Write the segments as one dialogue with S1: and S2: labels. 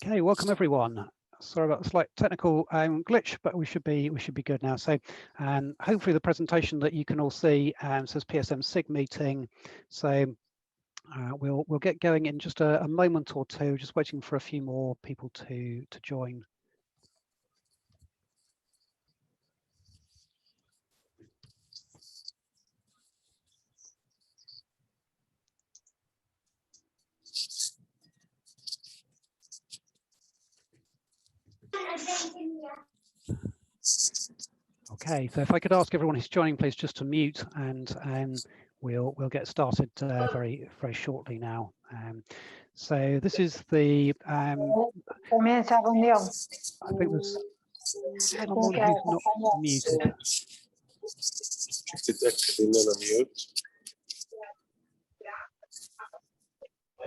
S1: Okay, welcome everyone. Sorry about the slight technical glitch, but we should be good now. So hopefully the presentation that you can all see says PSM SIG meeting. So we'll get going in just a moment or two, just waiting for a few more people to join. Okay, so if I could ask everyone who's joining, please, just to mute, and we'll get started very shortly now. So this is the. I think there's someone who's not muted.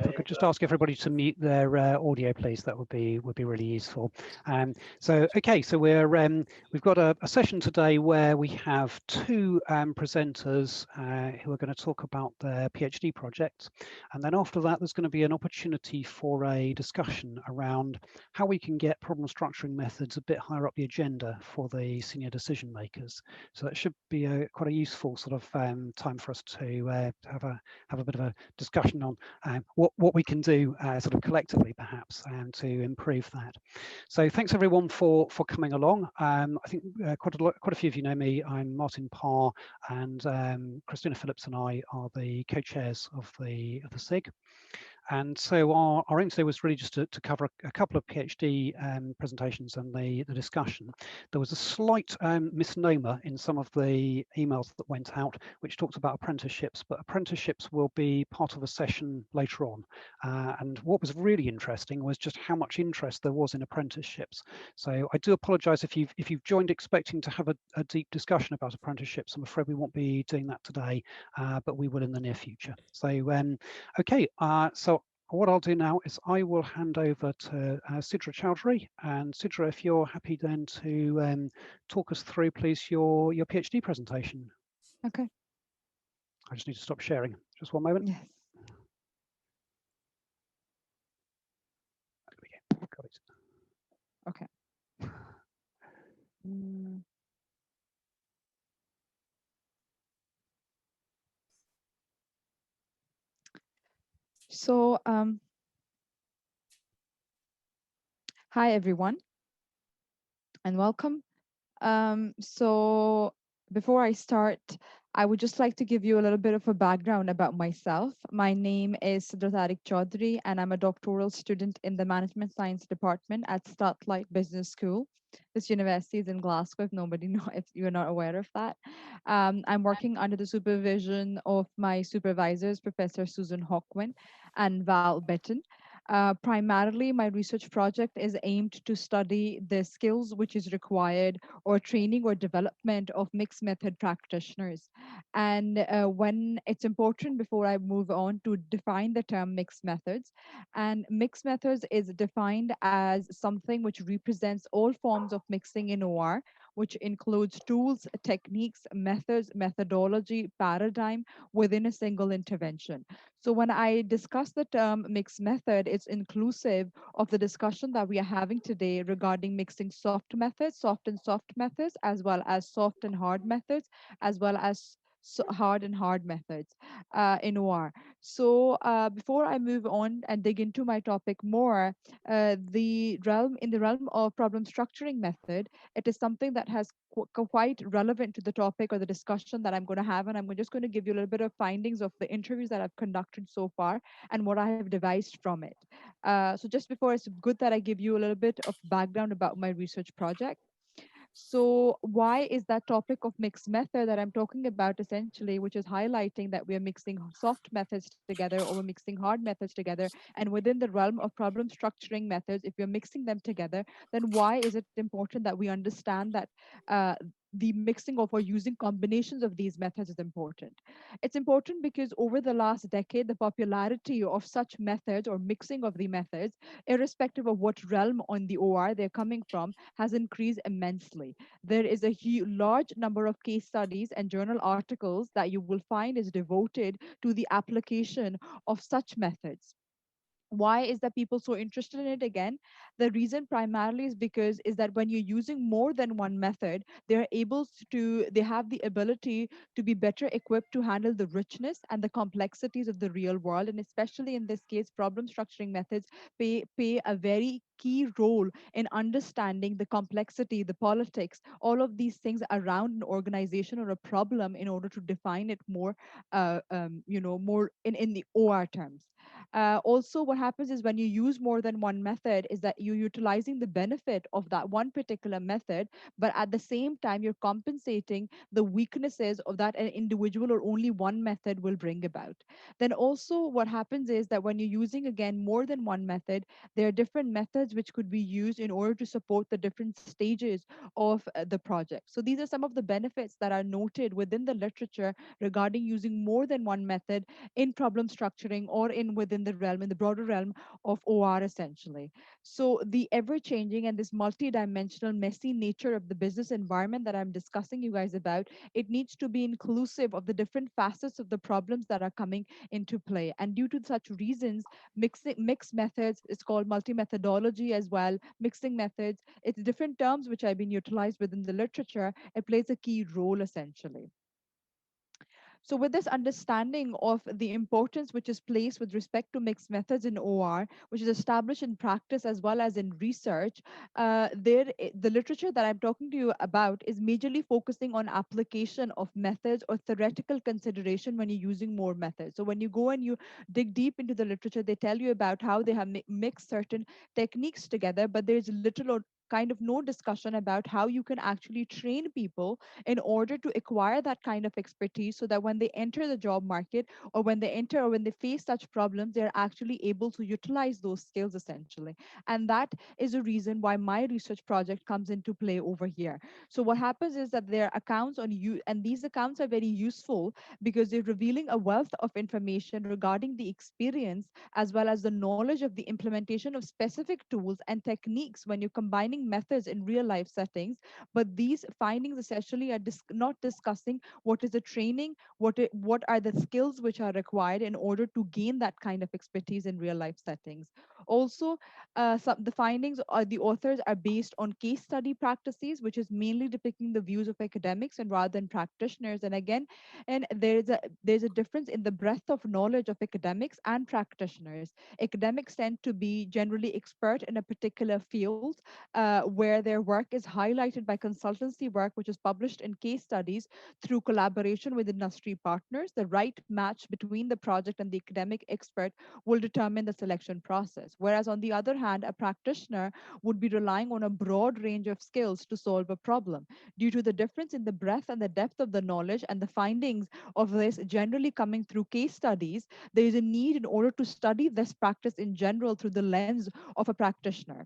S1: If I could just ask everybody to mute their audio, please, that would be really useful. So okay, so we've got a session today where we have two presenters who are going to talk about their PhD projects, and then after that there's going to be an opportunity for a discussion around how we can get problem structuring methods a bit higher up the agenda for the senior decision makers. So that should be quite a useful sort of time for us to have a bit of a discussion on what we can do sort of collectively perhaps to improve that. So thanks everyone for coming along. I think quite a few of you know me. I'm Martin Parr, and Christina Phillips and I are the co-chairs of the SIG. And so our aim today was really just to cover a couple of PhD presentations and the discussion. There was a slight misnomer in some of the emails that went out, which talked about apprenticeships, but apprenticeships will be part of a session later on. And what was really interesting was just how much interest there was in apprenticeships. So I do apologise if you've joined expecting to have a deep discussion about apprenticeships. I'm afraid we won't be doing that today, but we will in the near future. So okay, so what I'll do now is I will hand over to Sidra Chowdhury, and Sidra, if you're happy then to talk us through, please, your PhD presentation.
S2: Okay.
S1: I just need to stop sharing. Just one moment.
S2: Yes.
S1: There we go. Got it.
S2: Okay. So, hi everyone, and welcome. So before I start, I would just like to give you a little bit of a background about myself. My name is Sidra Chowdhury, and I'm a doctoral student in the Management Science Department at Starlight Business School. This university is in Glasgow, if you're not aware of that. I'm working under the supervision of my supervisors, Professor Susan Hawkwin and Val Betton. Primarily, my research project is aimed to study the skills which is required or training or development of mixed method practitioners. And when it's important, before I move on, to define the term mixed methods. And mixed methods is defined as something which represents all forms of mixing in OR, which includes tools, techniques, methods, methodology, paradigm within a single intervention. So when I discuss the term mixed method, it's inclusive of the discussion that we are having today regarding mixing soft methods, soft and soft methods, as well as soft and hard methods, as well as hard and hard methods in OR. So before I move on and dig into my topic more, in the realm of problem structuring method, it is something that has quite relevant to the topic or the discussion that I'm going to have, and I'm just going to give you a little bit of findings of the interviews that I've conducted so far and what I have devised from it. So just before, it's good that I give you a little bit of background about my research project. So why is that topic of mixed method that I'm talking about essentially, which is highlighting that we are mixing soft methods together or we're mixing hard methods together, and within the realm of problem structuring methods, if we're mixing them together, then why is it important that we understand that the mixing of or using combinations of these methods is important. It's important because over the last decade, the popularity of such methods or mixing of the methods, irrespective of what realm on the OR they're coming from, has increased immensely. There is a large number of case studies and journal articles that you will find is devoted to the application of such methods. Why is that people so interested in it? Again, the reason primarily is because is that when you're using more than one method, they have the ability to be better equipped to handle the richness and the complexities of the real world. And especially in this case, problem structuring methods play a very key role in understanding the complexity, the politics, all of these things around an organization or a problem in order to define it more more in the OR terms. Also, what happens is when you use more than one method, is that you're utilizing the benefit of that one particular method, but at the same time, you're compensating the weaknesses of that an individual or only one method will bring about. Then also, what happens is that when you're using again more than one method, there are different methods which could be used in order to support the different stages of the project. So these are some of the benefits that are noted within the literature regarding using more than one method in problem structuring or in within the realm, in the broader realm of OR essentially. So the ever changing and this multi-dimensional messy nature of the business environment that I'm discussing you guys about, it needs to be inclusive of the different facets of the problems that are coming into play. And due to such reasons, mixed methods is called multi-methodology as well, mixing methods. It's different terms which have been utilized within the literature. It plays a key role essentially. So, with this understanding of the importance which is placed with respect to mixed methods in OR, which is established in practice as well as in research, the literature that I'm talking to you about is majorly focusing on application of methods or theoretical consideration when you're using more methods. So, when you go and you dig deep into the literature, they tell you about how they have mixed certain techniques together, but there's little or kind of no discussion about how you can actually train people in order to acquire that kind of expertise so that when they enter the job market or when they enter or when they face such problems, they're actually able to utilize those skills essentially. And that is a reason why my research project comes into play over here. So what happens is that there are accounts on you, and these accounts are very useful because they're revealing a wealth of information regarding the experience as well as the knowledge of the implementation of specific tools and techniques when you're combining methods in real life settings. But these findings essentially are not discussing what is the training, what are the skills which are required in order to gain that kind of expertise in real life settings. Also, the findings are the authors are based on case study practices, which is mainly depicting the views of academics and rather than practitioners. And again, and there's a difference in the breadth of knowledge of academics and practitioners. Academics tend to be generally expert in a particular field, where their work is highlighted by consultancy work, which is published in case studies through collaboration with industry partners. The right match between the project and the academic expert will determine the selection process. Whereas, on the other hand, a practitioner would be relying on a broad range of skills to solve a problem. Due to the difference in the breadth and the depth of the knowledge and the findings of this generally coming through case studies, there is a need in order to study this practice in general through the lens of a practitioner.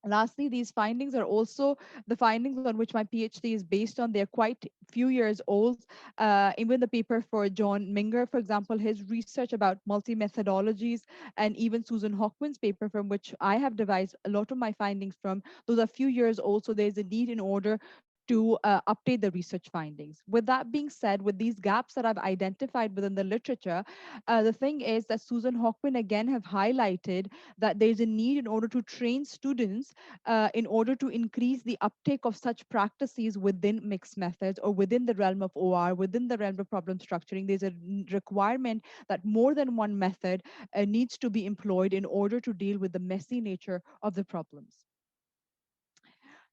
S2: Lastly, these findings are also the findings on which my PhD is based on. They're quite few years old. Even the paper for John Minger, for example, his research about multi-methodologies, and even Susan Hockman's paper from which I have devised a lot of my findings from, those are few years old. So there's a need in order to update the research findings. With that being said, with these gaps that I've identified within the literature, the thing is that Susan Hockman again have highlighted that there's a need in order to train students in order to increase the uptake of such practices within mixed methods or within the realm of OR, within the realm of problem structuring. There's a requirement that more than one method needs to be employed in order to deal with the messy nature of the problems.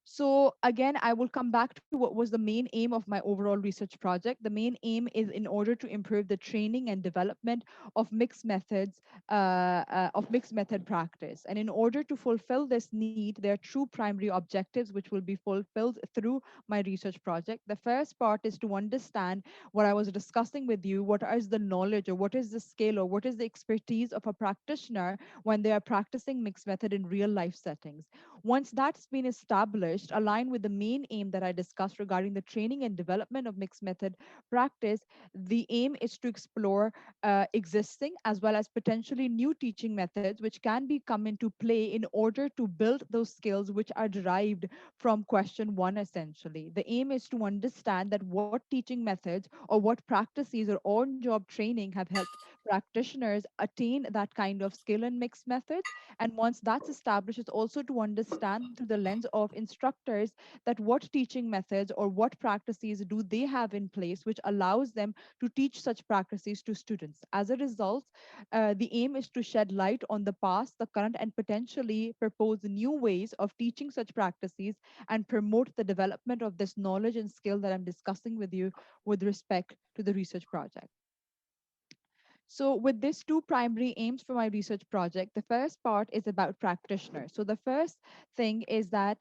S2: So again, I will come back to what was the main aim of my overall research project. The main aim is in order to improve the training and development of mixed methods, of mixed method practice. And in order to fulfill this need, there are two primary objectives which will be fulfilled through my research project. The first part is to understand what I was discussing with you, what is the knowledge or what is the skill or what is the expertise of a practitioner when they are practicing mixed method in real life settings. Once that's been established, aligned with the main aim that I discussed regarding the training and development of mixed method practice, the aim is to explore existing as well as potentially new teaching methods which can be come into play in order to build those skills which are derived from question one essentially. The aim is to understand that what teaching methods or what practices or on-job training have helped practitioners attain that kind of skill in mixed methods. And once that's established, it's also to understand through the lens of instructors that what teaching methods or what practices do they have in place which allows them to teach such practices to students. As a result, the aim is to shed light on the past, the current, and potentially propose new ways of teaching such practices and promote the development of this knowledge and skill that I'm discussing with you with respect to the research project. So with these two primary aims for my research project, the first part is about practitioners. So the first thing is that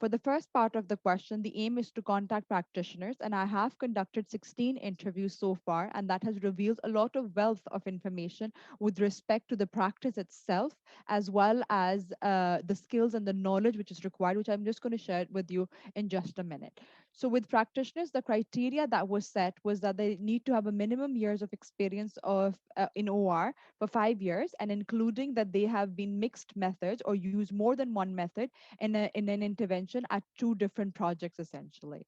S2: for the first part of the question, the aim is to contact practitioners, and I have conducted 16 interviews so far, and that has revealed a lot of wealth of information with respect to the practice itself, as well as the skills and the knowledge which is required, which I'm just going to share with you in just a minute. So with practitioners, the criteria that was set was that they need to have a minimum years of experience of in OR for 5 years, and including that they have been mixed methods or use more than one method in an intervention at two different projects essentially.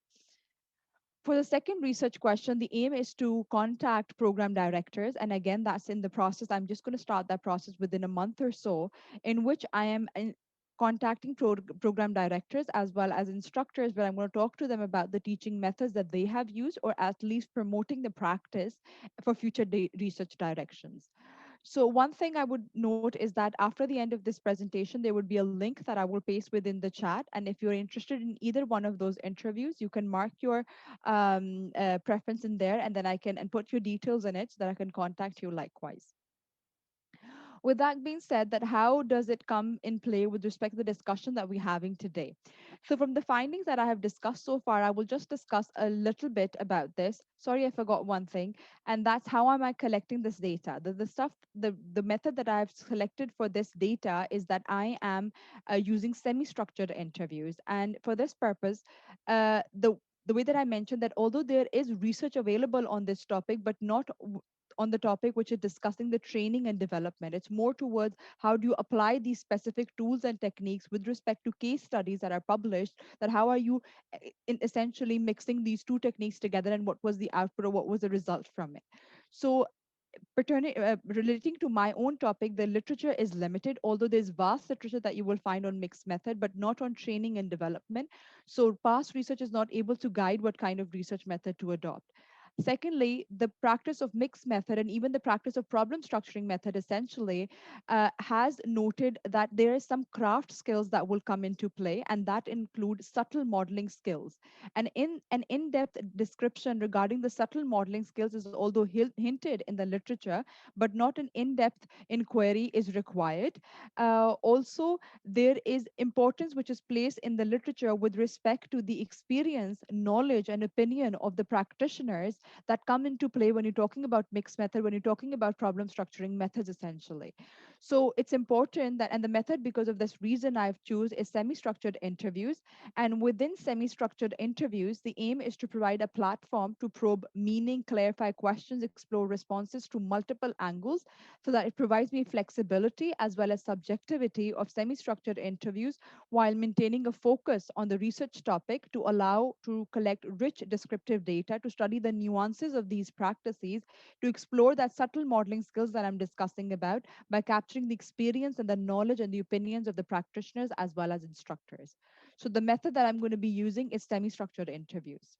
S2: For the second research question, the aim is to contact program directors. And again, that's in the process. I'm just going to start that process within a month or so, in which I am contacting program directors as well as instructors, where I'm going to talk to them about the teaching methods that they have used, or at least promoting the practice for future research directions. So one thing I would note is that after the end of this presentation, there would be a link that I will paste within the chat. And if you're interested in either one of those interviews, you can mark your preference in there, and then I can and put your details in it so that I can contact you likewise. With that being said, that how does it come in play with respect to the discussion that we're having today? So from the findings that I have discussed so far, I will just discuss a little bit about this. Sorry, I forgot one thing, and that's how am I collecting this data? The method that I've selected for this data is that I am using semi-structured interviews. And for this purpose, the way that I mentioned that although there is research available on this topic, but not on the topic which is discussing the training and development. It's more towards how do you apply these specific tools and techniques with respect to case studies that are published, that how are you essentially mixing these two techniques together, and what was the output or what was the result from it. So relating to my own topic, the literature is limited, although there's vast literature that you will find on mixed method, but not on training and development. So past research is not able to guide what kind of research method to adopt. Secondly, the practice of mixed method and even the practice of problem structuring method essentially has noted that there is some craft skills that will come into play, and that include subtle modeling skills. And in an in-depth description regarding the subtle modeling skills is although hinted in the literature, but not an in-depth inquiry is required. Also, there is importance which is placed in the literature with respect to the experience, knowledge, and opinion of the practitioners that come into play when you're talking about mixed method, when you're talking about problem structuring methods, essentially. So it's important that, and the method, because of this reason I've choose is semi-structured interviews. And within semi-structured interviews, the aim is to provide a platform to probe meaning, clarify questions, explore responses to multiple angles, so that it provides me flexibility as well as subjectivity of semi-structured interviews while maintaining a focus on the research topic to allow to collect rich descriptive data to study the nuances of these practices, to explore that subtle modeling skills that I'm discussing about by capturing the experience and the knowledge and the opinions of the practitioners as well as instructors. So the method that I'm going to be using is semi-structured interviews.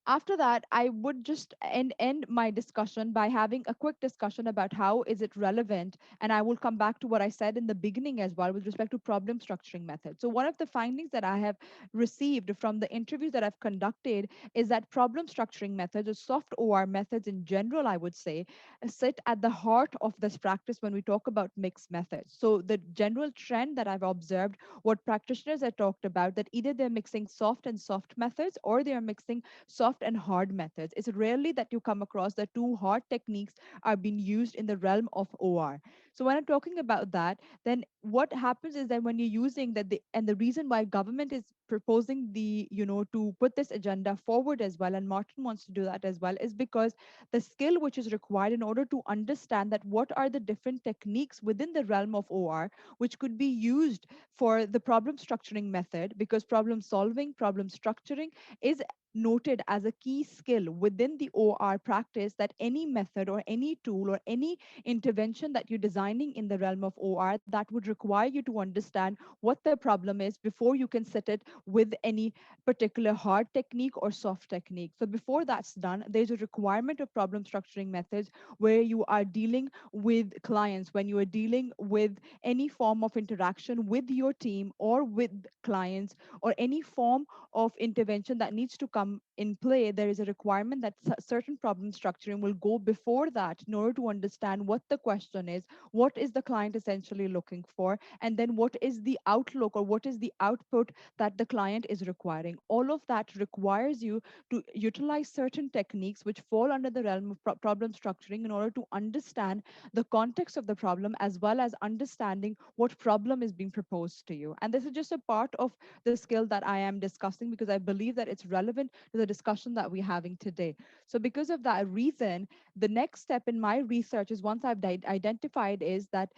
S2: After that, I would just end my discussion by having a quick discussion about how is it relevant, and I will come back to what I said in the beginning as well with respect to problem structuring methods. So one of the findings that I have received from the interviews that I've conducted is that problem structuring methods, or soft OR methods in general, I would say, sit at the heart of this practice when we talk about mixed methods. So the general trend that I've observed, what practitioners have talked about, that either they're mixing soft and soft methods, or they are mixing soft soft and hard methods. It's rarely that you come across that two hard techniques are being used in the realm of OR. So when I'm talking about that, then what happens is that when you're using that, and the reason why government is proposing to put this agenda forward as well, and Martin wants to do that as well, is because the skill which is required in order to understand that what are the different techniques within the realm of OR which could be used for the problem structuring method, because problem solving, problem structuring is noted as a key skill within the OR practice, that any method or any tool or any intervention that you're designing in the realm of OR, that would require you to understand what the problem is before you can set it with any particular hard technique or soft technique. So before that's done, there's a requirement of problem structuring methods where you are dealing with clients, when you are dealing with any form of interaction with your team or with clients, or any form of intervention that needs to come in play. There is a requirement that certain problem structuring will go before that in order to understand what the question is, what is the client essentially looking for, and then what is the outlook or what is the output that the client is requiring. All of that requires you to utilize certain techniques which fall under the realm of problem structuring in order to understand the context of the problem, as well as understanding what problem is being proposed to you. And this is just a part of the skill that I am discussing because I believe that it's relevant to the discussion that we're having today. So because of that reason, the next step in my research is, once I've identified, is that,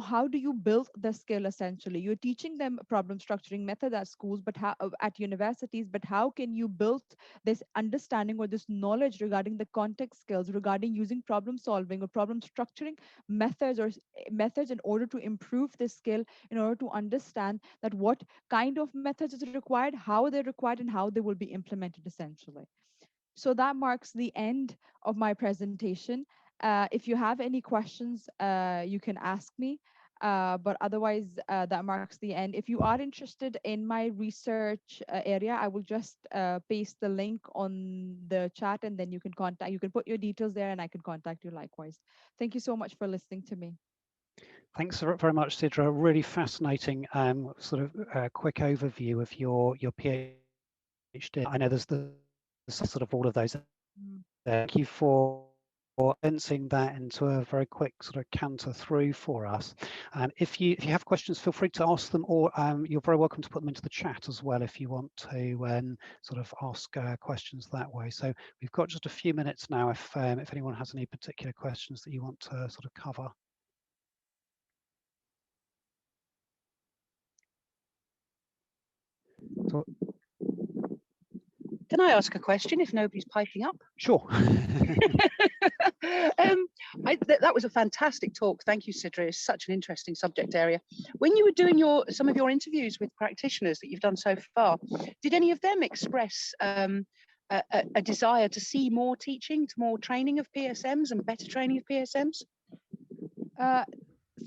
S2: how do you build the skill essentially? You're teaching them problem structuring method at schools, but how, at universities, but how can you build this understanding or this knowledge regarding the context skills, regarding using problem solving or problem structuring methods or methods in order to improve this skill, in order to understand that what kind of methods is required, how they're required, and how they will be implemented essentially. So that marks the end of my presentation. If you have any questions, you can ask me. But otherwise, that marks the end. If you are interested in my research area, I will just paste the link on the chat, and then you can put your details there, and I can contact you likewise. Thank you so much for listening to me.
S1: Thanks very much, Sidra. Really fascinating sort of quick overview of your PhD. I know there's sort of all of those.
S2: Mm.
S1: Thank you for condensing that into a very quick sort of canter through for us. If you have questions, feel free to ask them, or you're very welcome to put them into the chat as well if you want to sort of ask questions that way. So we've got just a few minutes now if anyone has any particular questions that you want to sort of cover. So,
S3: can I ask a question if nobody's piping up?
S1: Sure.
S3: That was a fantastic talk. Thank you, Sidra. It's such an interesting subject area. When you were doing some of your interviews with practitioners that you've done so far, did any of them express a desire to see more teaching, to more training of PSMs and better training of PSMs?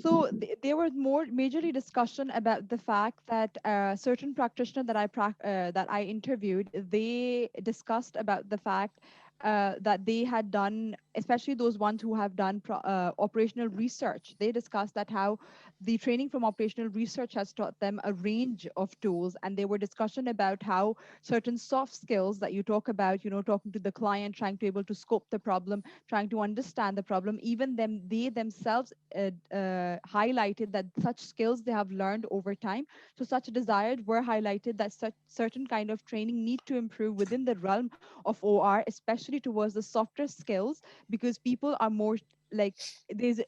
S2: So there was more majorly discussion about the fact that certain practitioners that I interviewed, they discussed about the fact that they had done, especially those ones who have done operational research. They discussed that how the training from operational research has taught them a range of tools, and there were discussion about how certain soft skills that you talk about, talking to the client, trying to be able to scope the problem, trying to understand the problem, even they themselves highlighted that such skills they have learned over time. So such desires were highlighted, that such certain kind of training need to improve within the realm of OR, especially towards the softer skills, because people are more like, there's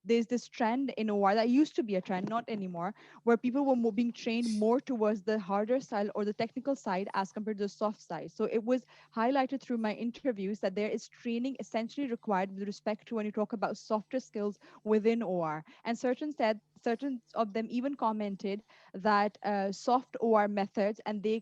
S2: this trend in OR that used to be a trend, not anymore, where people were being trained more towards the harder side or the technical side as compared to the soft side. So it was highlighted through my interviews that there is training essentially required with respect to when you talk about softer skills within OR. And certain of them even commented that soft OR methods, and they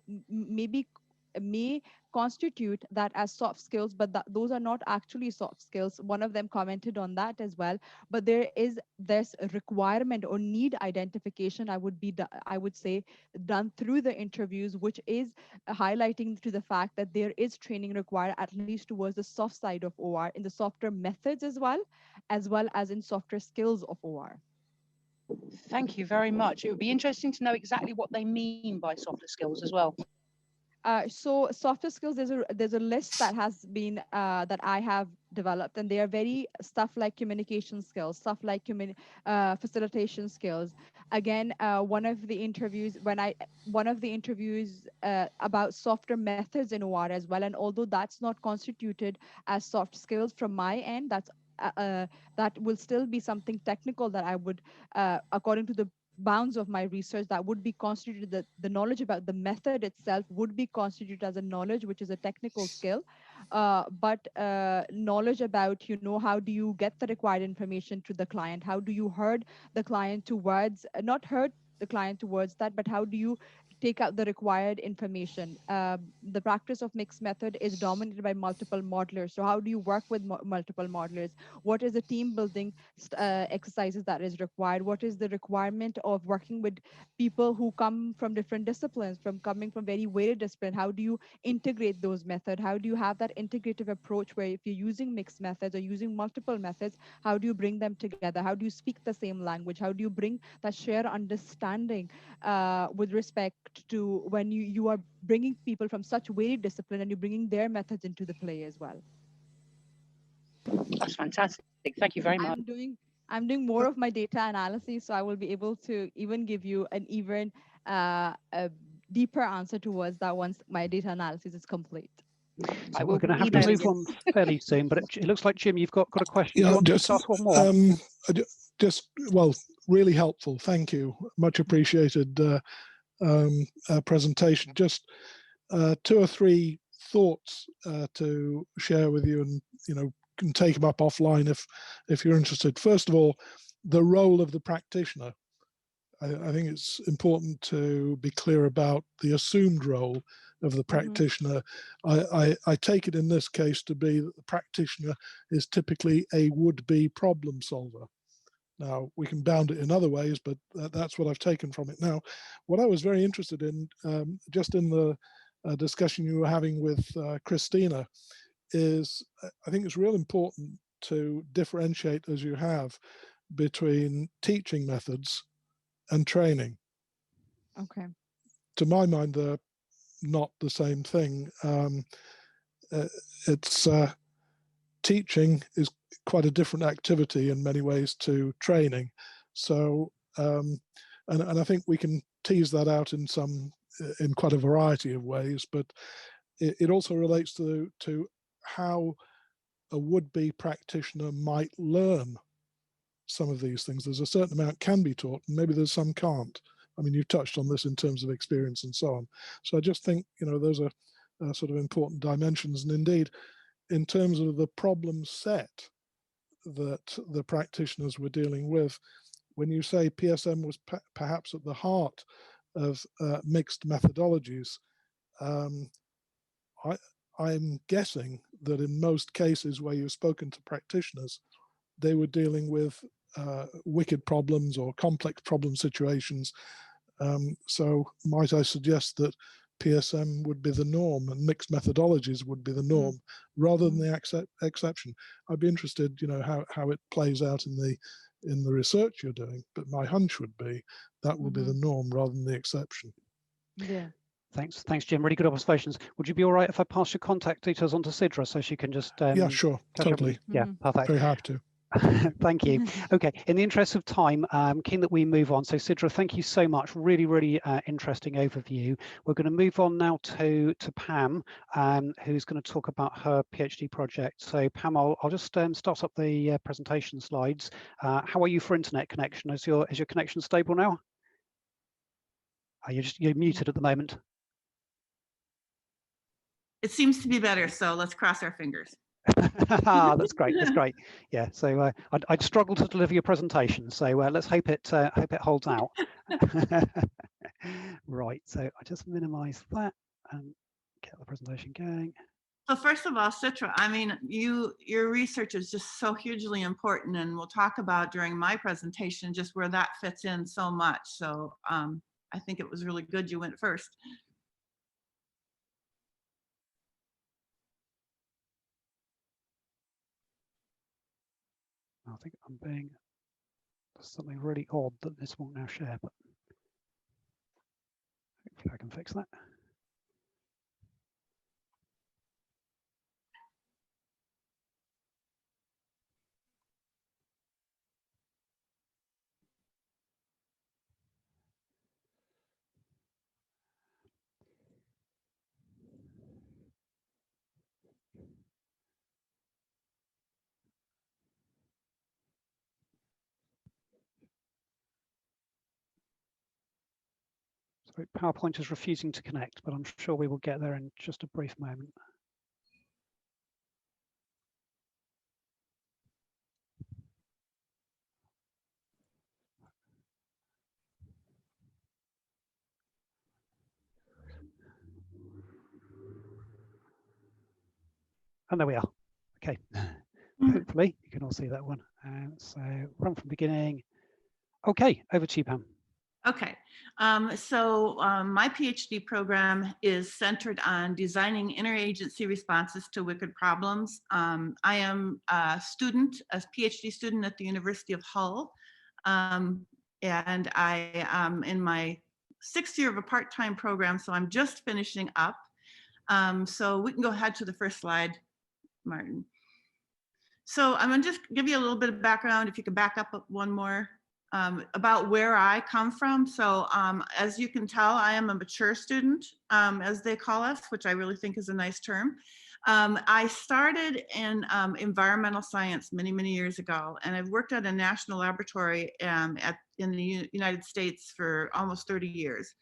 S2: may constitute that as soft skills, but those are not actually soft skills. One of them commented on that as well. But there is this requirement or need identification, I would say, done through the interviews, which is highlighting to the fact that there is training required at least towards the soft side of OR, in the softer methods as well as in softer skills of OR.
S3: Thank you very much. It would be interesting to know exactly what they mean by softer skills as well.
S2: So softer skills, there's a list that has been that I have developed, and they are very stuff like communication skills, stuff like facilitation skills. Again, one of the interviews about softer methods in OR as well, and although that's not constituted as soft skills from my end, that will still be something technical that I would, according to the bounds of my research, that would be constituted, the knowledge about the method itself would be constituted as a knowledge, which is a technical skill. But knowledge about, how do you get the required information to the client? How do you herd the client towards, not herd the client towards that, but how do you take out the required information? The practice of mixed method is dominated by multiple modelers. So how do you work with multiple modelers? What is the team building exercises that is required? What is the requirement of working with people who come from different disciplines, coming from very varied discipline? How do you integrate those methods? How do you have that integrative approach where if you're using mixed methods or using multiple methods, how do you bring them together? How do you speak the same language? How do you bring that shared understanding with respect to when you are bringing people from such varied discipline and you're bringing their methods into the play as well?
S3: That's fantastic. Thank you very much.
S2: I'm doing more of my data analysis, so I will be able to even give you an even a deeper answer towards that once my data analysis is complete.
S1: So we're going to have to move on fairly soon, but it looks like, Jim, you've got a question.
S4: Yeah,
S1: just ask one more.
S4: Well, really helpful. Thank you. Much appreciated presentation. Just 2 or 3 thoughts to share with you, and can take them up offline if you're interested. First of all, the role of the practitioner. I think it's important to be clear about the assumed role of the practitioner. I take it in this case to be that the practitioner is typically a would-be problem solver. Now, we can bound it in other ways, but that's what I've taken from it. Now, what I was very interested in, just in the discussion you were having with Christina, is I think it's real important to differentiate, as you have, between teaching methods and training.
S2: Okay.
S4: To my mind, they're not the same thing. Teaching is quite a different activity in many ways to training. So, and I think we can tease that out in quite a variety of ways, but it also relates to how a would-be practitioner might learn some of these things. There's a certain amount can be taught, and maybe there's some can't. I mean, you've touched on this in terms of experience and so on. So I just think, those are sort of important dimensions. And indeed, in terms of the problem set that the practitioners were dealing with, when you say PSM was perhaps at the heart of mixed methodologies, I'm guessing that in most cases where you've spoken to practitioners, they were dealing with wicked problems or complex problem situations. So might I suggest that PSM would be the norm and mixed methodologies would be the norm rather than the exception? I'd be interested, how it plays out in the research you're doing, but my hunch would be that will be the norm rather than the exception.
S2: Yeah.
S1: Thanks, Jim. Really good observations. Would you be all right if I pass your contact details on to Sidra so she can just
S4: yeah, sure, totally.
S1: Yeah, perfect.
S4: Very happy to.
S1: Thank you. Okay, in the interest of time, I'm keen that we move on. So Sidra, thank you so much. Really, really interesting overview. We're going to move on now to Pam, who's going to talk about her PhD project. So Pam, I'll just start up the presentation slides. How are you for internet connection? Is your connection stable now? You're muted at the moment.
S5: It seems to be better, so let's cross our fingers.
S1: That's great. That's great. Yeah. So I'd struggle to deliver your presentation. So let's hope it holds out. Right. So I just minimize that and get the presentation going.
S5: So first of all, Citra, I mean, your research is just so hugely important, and we'll talk about during my presentation just where that fits in so much. So I think it was really good you went first.
S1: I think I'm being something really odd that this won't now share, but hopefully I can fix that. PowerPoint is refusing to connect, but I'm sure we will get there in just a brief moment. And there we are. Okay. Hopefully you can all see that one. So run from beginning. Okay, over to you, Pam.
S5: Okay, so my PhD program is centered on designing interagency responses to wicked problems. I am a student, a PhD student at the University of Hull, and I am in my 6th year of a part-time program, so I'm just finishing up. So we can go ahead to the first slide, Martin. So I'm gonna just give you a little bit of background, if you could back up one more. About where I come from. So as you can tell, I am a mature student, as they call us, which I really think is a nice term. I started in environmental science many, many years ago, and I've worked at a national laboratory in the United States for almost 30 years.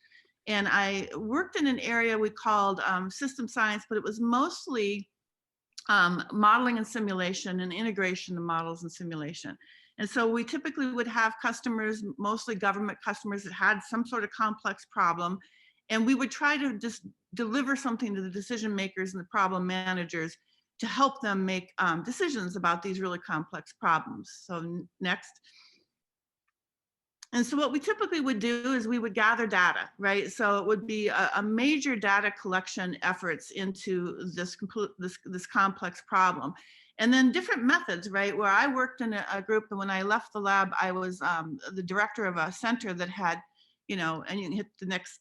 S5: And I worked in an area we called system science, but it was mostly modeling and simulation and integration of models and simulation. And so we typically would have customers, mostly government customers, that had some sort of complex problem. And we would try to just deliver something to the decision makers and the problem managers to help them make decisions about these really complex problems. So next. And so what we typically would do is we would gather data, right? So it would be a major data collection efforts into this complex problem. And then different methods, right? Where I worked in a group, and when I left the lab, I was the director of a center that had, and you can hit the next,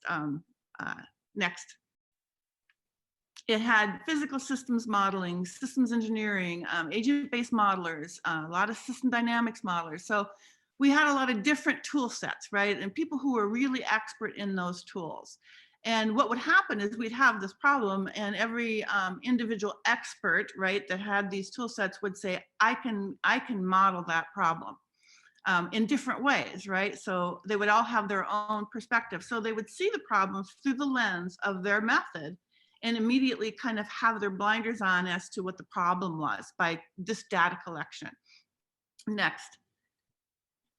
S5: next. It had physical systems modeling, systems engineering, agent-based modelers, a lot of system dynamics modelers. So we had a lot of different tool sets, right? And people who were really expert in those tools. And what would happen is we'd have this problem, and every individual expert, right, that had these tool sets would say, I can model that problem in different ways, right? So they would all have their own perspective. So they would see the problem through the lens of their method and immediately kind of have their blinders on as to what the problem was by this data collection. Next.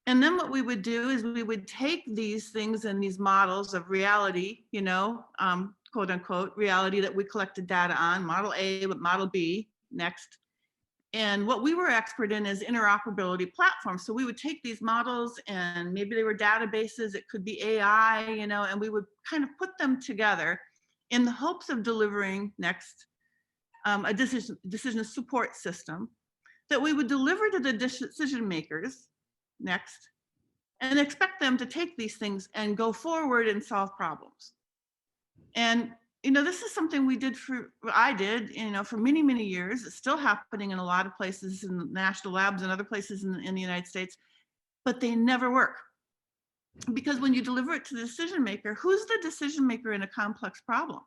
S5: And then what we would do is we would take these things and these models of reality, quote unquote, reality that we collected data on, model A with model B, next. And what we were expert in is interoperability platforms. So we would take these models, and maybe they were databases, it could be AI, and we would kind of put them together in the hopes of delivering, next, a decision support system that we would deliver to the decision makers, next, and expect them to take these things and go forward and solve problems. And this is something I did for many, many years. It's still happening in a lot of places in national labs and other places in the United States, but they never work. Because when you deliver it to the decision maker, who's the decision maker in a complex problem?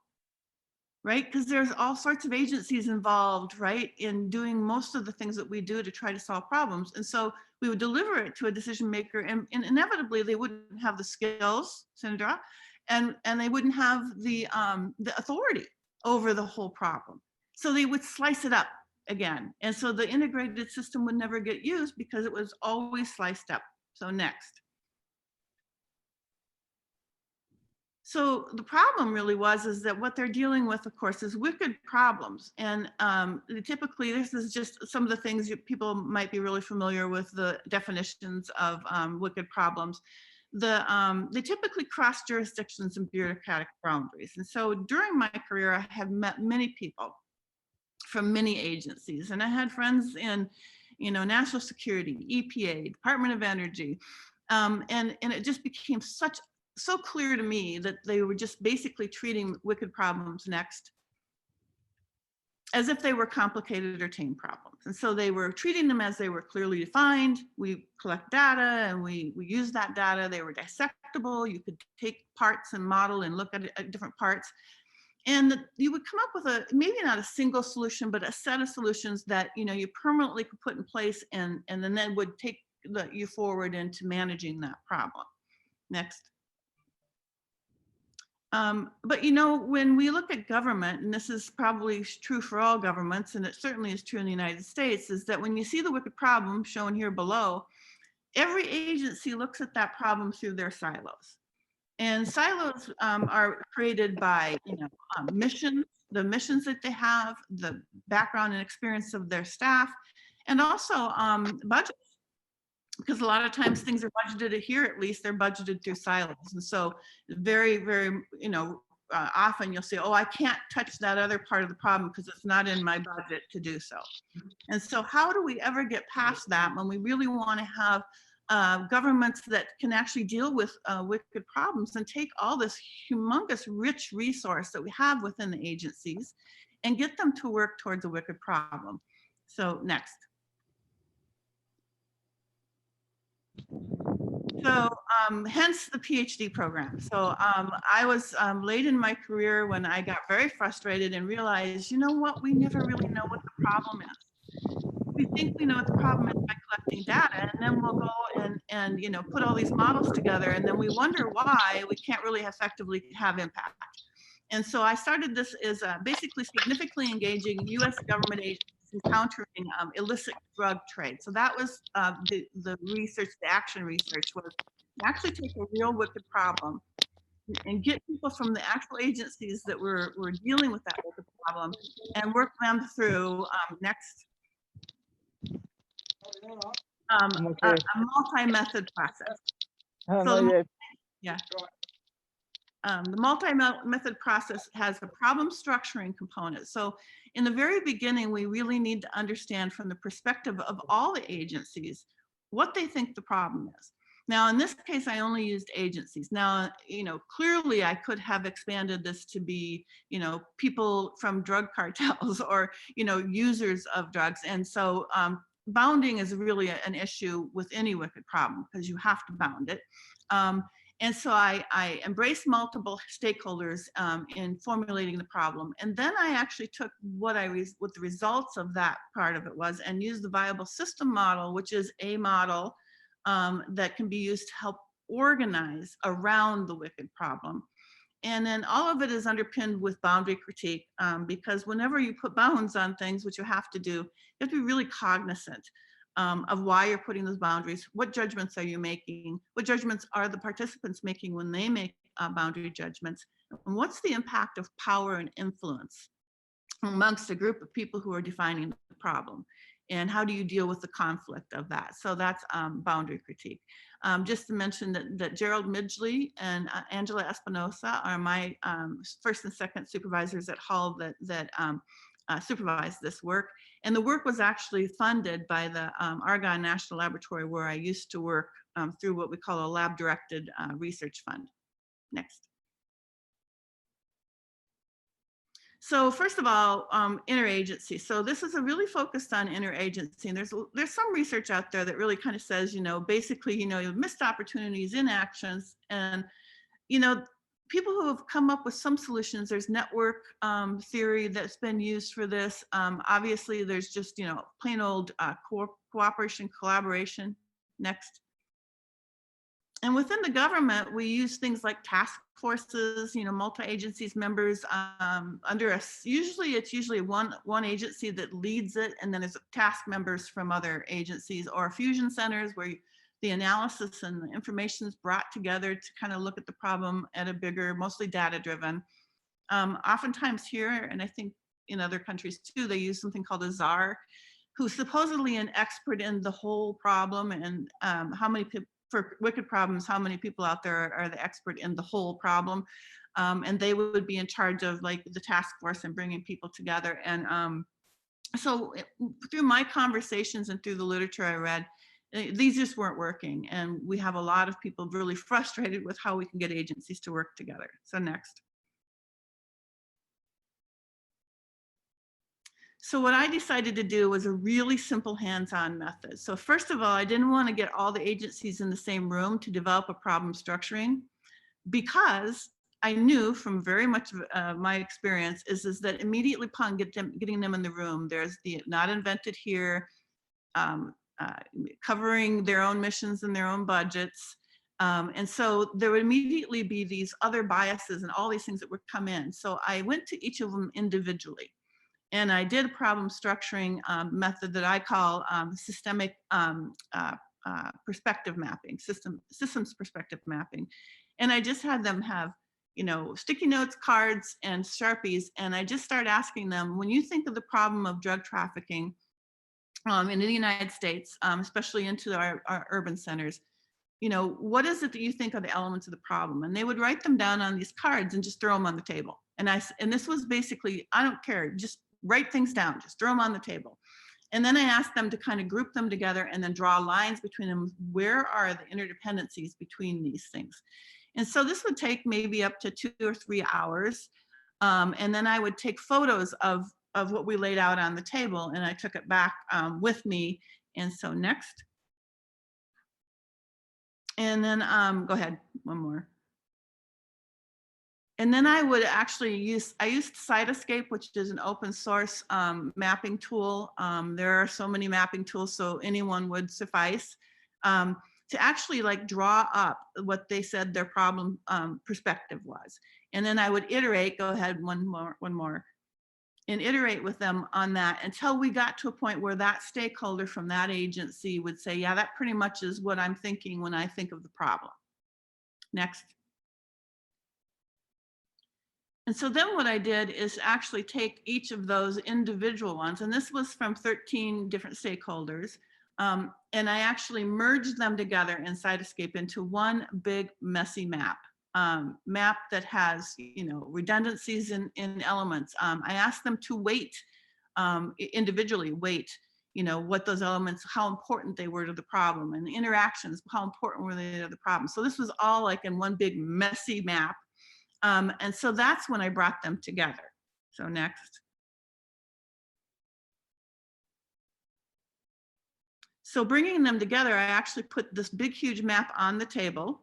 S5: Right? Because there's all sorts of agencies involved, right, in doing most of the things that we do to try to solve problems. And so we would deliver it to a decision maker, and inevitably they wouldn't have the skills, Sandra, and they wouldn't have the authority over the whole problem. So they would slice it up again. And so the integrated system would never get used because it was always sliced up. So next. So the problem really is that what they're dealing with, of course, is wicked problems. And typically, this is just some of the things people might be really familiar with, the definitions of wicked problems. They typically cross jurisdictions and bureaucratic boundaries. And so during my career, I have met many people from many agencies. And I had friends in, national security, EPA, Department of Energy. And it just became so clear to me that they were just basically treating wicked problems, next, as if they were complicated or tame problems. And so they were treating them as they were clearly defined. We collect data and we use that data. They were dissectable. You could take parts and model and look at different parts. And you would come up with maybe not a single solution, but a set of solutions that you permanently could put in place, and then that would take you forward into managing that problem. Next. But you know, when we look at government, and this is probably true for all governments, and it certainly is true in the United States, is that when you see the wicked problem shown here below, every agency looks at that problem through their silos. And silos are created by, you know, missions, the missions that they have, the background and experience of their staff, and also budgets. Because a lot of times things are budgeted here, at least they're budgeted through silos. And so very, very, you know, often you'll say, oh, I can't touch that other part of the problem because it's not in my budget to do so. And so how do we ever get past that when we really want to have governments that can actually deal with wicked problems and take all this humongous rich resource that we have within the agencies and get them to work towards a wicked problem? So next. So hence the PhD program. So I was late in my career when I got very frustrated and realized, you know what, we never really know what the problem is. We think we know what the problem is by collecting data, and then we'll go and you know, put all these models together, and then we wonder why we can't really effectively have impact. And so I started this as basically significantly engaging U.S. government agencies in countering illicit drug trade. So that was the research, the action research, was to actually take a real wicked problem and get people from the actual agencies that were dealing with that wicked problem and work them through next. A multi-method process. So yeah. The multi-method process has a problem structuring component. So in the very beginning, we really need to understand from the perspective of all the agencies what they think the problem is. Now, in this case, I only used agencies. Now, you know, clearly I could have expanded this to be, you know, people from drug cartels or, you know, users of drugs. And so bounding is really an issue with any wicked problem because you have to bound it. And so I embraced multiple stakeholders in formulating the problem. And then I actually took what the results of that part of it was and used the viable system model, which is a model that can be used to help organize around the wicked problem. And then all of it is underpinned with boundary critique because whenever you put bounds on things, which you have to do, you have to be really cognizant of why you're putting those boundaries. What judgments are you making? What judgments are the participants making when they make boundary judgments? And what's the impact of power and influence amongst a group of people who are defining the problem? And how do you deal with the conflict of that? So that's boundary critique. Just to mention that Gerald Midgley and Angela Espinosa are my first and second supervisors at Hull that supervised this work. And the work was actually funded by the Argonne National Laboratory, where I used to work through what we call a lab-directed research fund. Next. So first of all, interagency. So this is really focused on interagency, and there's some research out there that really kind of says, you know, basically, you know, missed opportunities, inactions, and you know, people who have come up with some solutions. There's network theory that's been used for this. Obviously, there's just, you know, plain old cooperation, collaboration. Next. And within the government, we use things like task forces, you know, multi-agencies members under us. Usually it's one agency that leads it, and then there's task members from other agencies, or fusion centers where the analysis and the information is brought together to kind of look at the problem at a bigger, mostly data-driven. Oftentimes here, and I think in other countries too, they use something called a czar, who's supposedly an expert in the whole problem, and how many people, for wicked problems, how many people out there are the expert in the whole problem, and they would be in charge of like the task force and bringing people together. And so through my conversations and through the literature I read, these just weren't working, and we have a lot of people really frustrated with how we can get agencies to work together. So next. So what I decided to do was a really simple hands-on method. So first of all, I didn't want to get all the agencies in the same room to develop a problem structuring, because I knew from very much of my experience is that immediately upon getting them in the room, there's the not invented here, covering their own missions and their own budgets, And so there would immediately be these other biases and all these things that would come in. So I went to each of them individually. And I did a problem structuring method that I call systemic perspective mapping, systems perspective mapping. And I just had them have, you know, sticky notes, cards, and Sharpies. And I just started asking them, when you think of the problem of drug trafficking in the United States, especially into our urban centers, you know, what is it that you think are the elements of the problem? And they would write them down on these cards and just throw them on the table. And this was basically, I don't care, just write things down, just throw them on the table. And then I asked them to kind of group them together and then draw lines between them. Where are the interdependencies between these things? And so this would take maybe up to 2 or 3 hours. And then I would take photos of what we laid out on the table, and I took it back with me. And so next. And then go ahead, one more. And then I would actually used Cytoscape, which is an open source mapping tool. There are so many mapping tools, so anyone would suffice, to actually like draw up what they said their problem perspective was. And then I would iterate, go ahead, one more, and iterate with them on that until we got to a point where that stakeholder from that agency would say, yeah, that pretty much is what I'm thinking when I think of the problem. Next. And so then what I did is actually take each of those individual ones, and this was from 13 different stakeholders, and I actually merged them together in Cytoscape into one big messy map. Map that has, you know, redundancies in elements. I asked them to weight, individually weight, you know, what those elements, how important they were to the problem, and the interactions, how important were they to the problem. So this was all like in one big messy map. And so that's when I brought them together. So next. So bringing them together, I actually put this big, huge map on the table.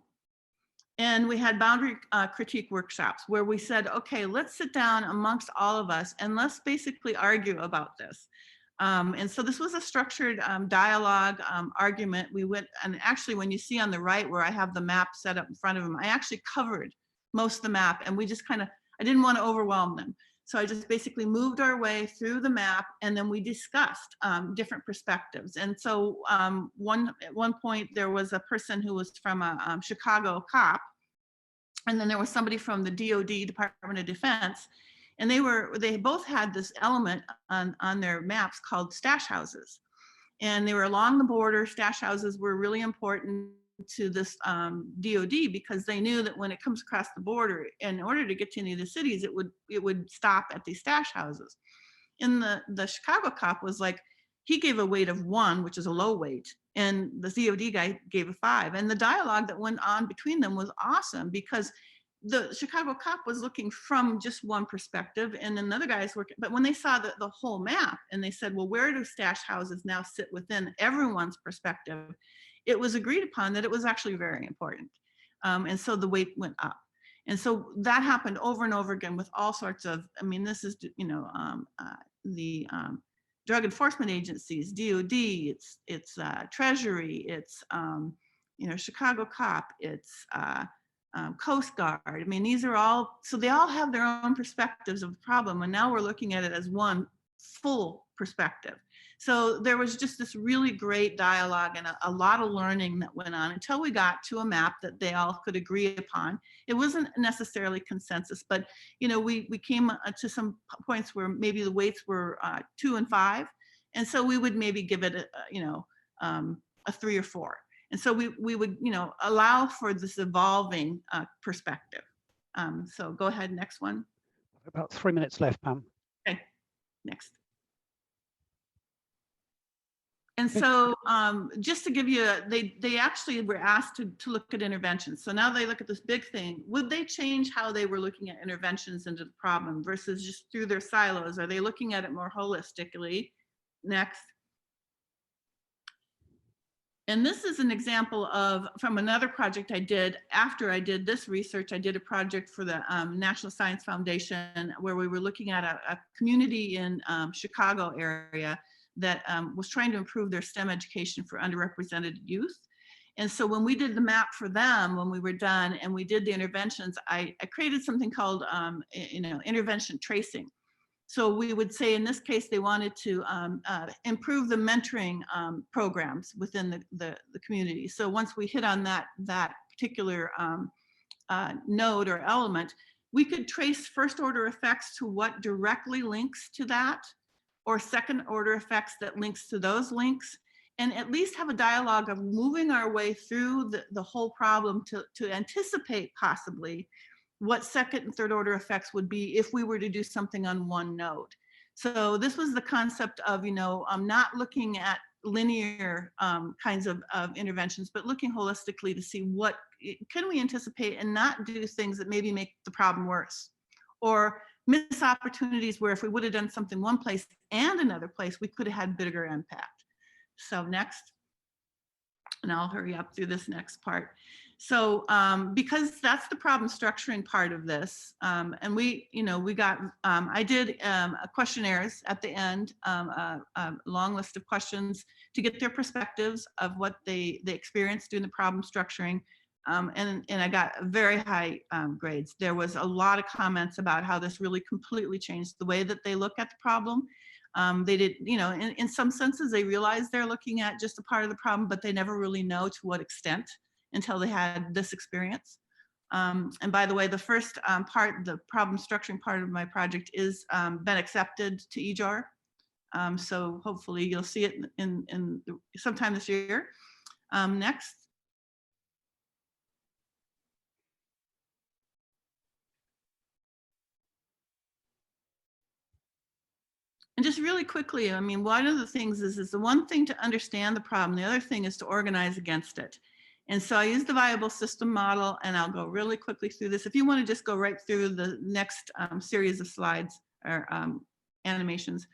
S5: And we had boundary critique workshops where we said, okay, let's sit down amongst all of us and let's basically argue about this. And so this was a structured dialogue argument. We went, and actually when you see on the right where I have the map set up in front of them, I actually covered most of the map, and we just kind of, I didn't want to overwhelm them. So I just basically moved our way through the map, and then we discussed different perspectives. And so at one point there was a person who was from a Chicago cop, and then there was somebody from the DOD, Department of Defense, and they both had this element on their maps called stash houses. And they were along the border. Stash houses were really important to this DOD because they knew that when it comes across the border, in order to get to any of the cities, it would stop at these stash houses. And the Chicago cop was like, he gave a weight of 1, which is a low weight, and the DOD guy gave a 5. And the dialogue that went on between them was awesome because the Chicago cop was looking from just one perspective, and another guy's working. But when they saw the whole map, and they said, well, where do stash houses now sit within everyone's perspective? It was agreed upon that it was actually very important. And so the weight went up. And so that happened over and over again with all sorts of, I mean, this is, you know, the drug enforcement agencies, DOD, it's Treasury, it's, you know, Chicago cop, it's Coast Guard. I mean, these are all, so they all have their own perspectives of the problem. And now we're looking at it as one full perspective. So there was just this really great dialogue and a lot of learning that went on until we got to a map that they all could agree upon. It wasn't necessarily consensus, but you know, we came to some points where maybe the weights were 2 and 5, and so we would maybe give it a 3 or 4. And so we would, you know, allow for this evolving perspective. So go ahead, next one.
S1: About 3 minutes left, Pam.
S5: Okay, next. And so just to give you, they actually were asked to look at interventions. So now they look at this big thing. Would they change how they were looking at interventions into the problem versus just through their silos? Are they looking at it more holistically? Next. And this is an example from another project I did. After I did this research, I did a project for the National Science Foundation where we were looking at a community in Chicago area that was trying to improve their STEM education for underrepresented youth. And so when we did the map for them, when we were done and we did the interventions, I created something called, intervention tracing. So we would say in this case, they wanted to improve the mentoring programs within the community. So once we hit on that particular node or element, we could trace first order effects to what directly links to that, or second order effects that links to those links, and at least have a dialogue of moving our way through the whole problem to anticipate possibly what second and third order effects would be if we were to do something on one node. So this was the concept of, not looking at linear kinds of interventions, but looking holistically to see what can we anticipate and not do things that maybe make the problem worse, or miss opportunities where if we would have done something one place and another place, we could have had bigger impact. So next, and I'll hurry up through this next part. So because that's the problem structuring part of this, and we got, I did questionnaires at the end, a long list of questions to get their perspectives of what they experienced doing the problem structuring. And I got very high grades. There was a lot of comments about how this really completely changed the way that they look at the problem. They did, in some senses, they realize they're looking at just a part of the problem, but they never really know to what extent until they had this experience. And by the way, the first part, the problem structuring part of my project is been accepted to EJAR. So hopefully you'll see it in sometime this year. Next. And just really quickly, I mean, one of the things is the one thing to understand the problem, the other thing is to organize against it. And so I use the viable system model, and I'll go really quickly through this. If you want to just go right through the next series of slides or animations.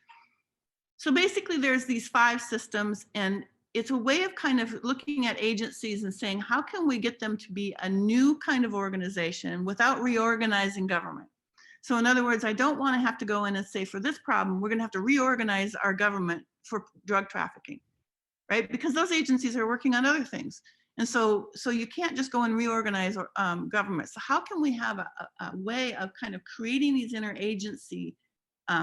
S5: So basically there's these 5 systems, and it's a way of kind of looking at agencies and saying, how can we get them to be a new kind of organization without reorganizing government? So in other words, I don't want to have to go in and say, for this problem, we're going to have to reorganize our government for drug trafficking, right? Because those agencies are working on other things. And so you can't just go and reorganize government. So how can we have a way of kind of creating these interagency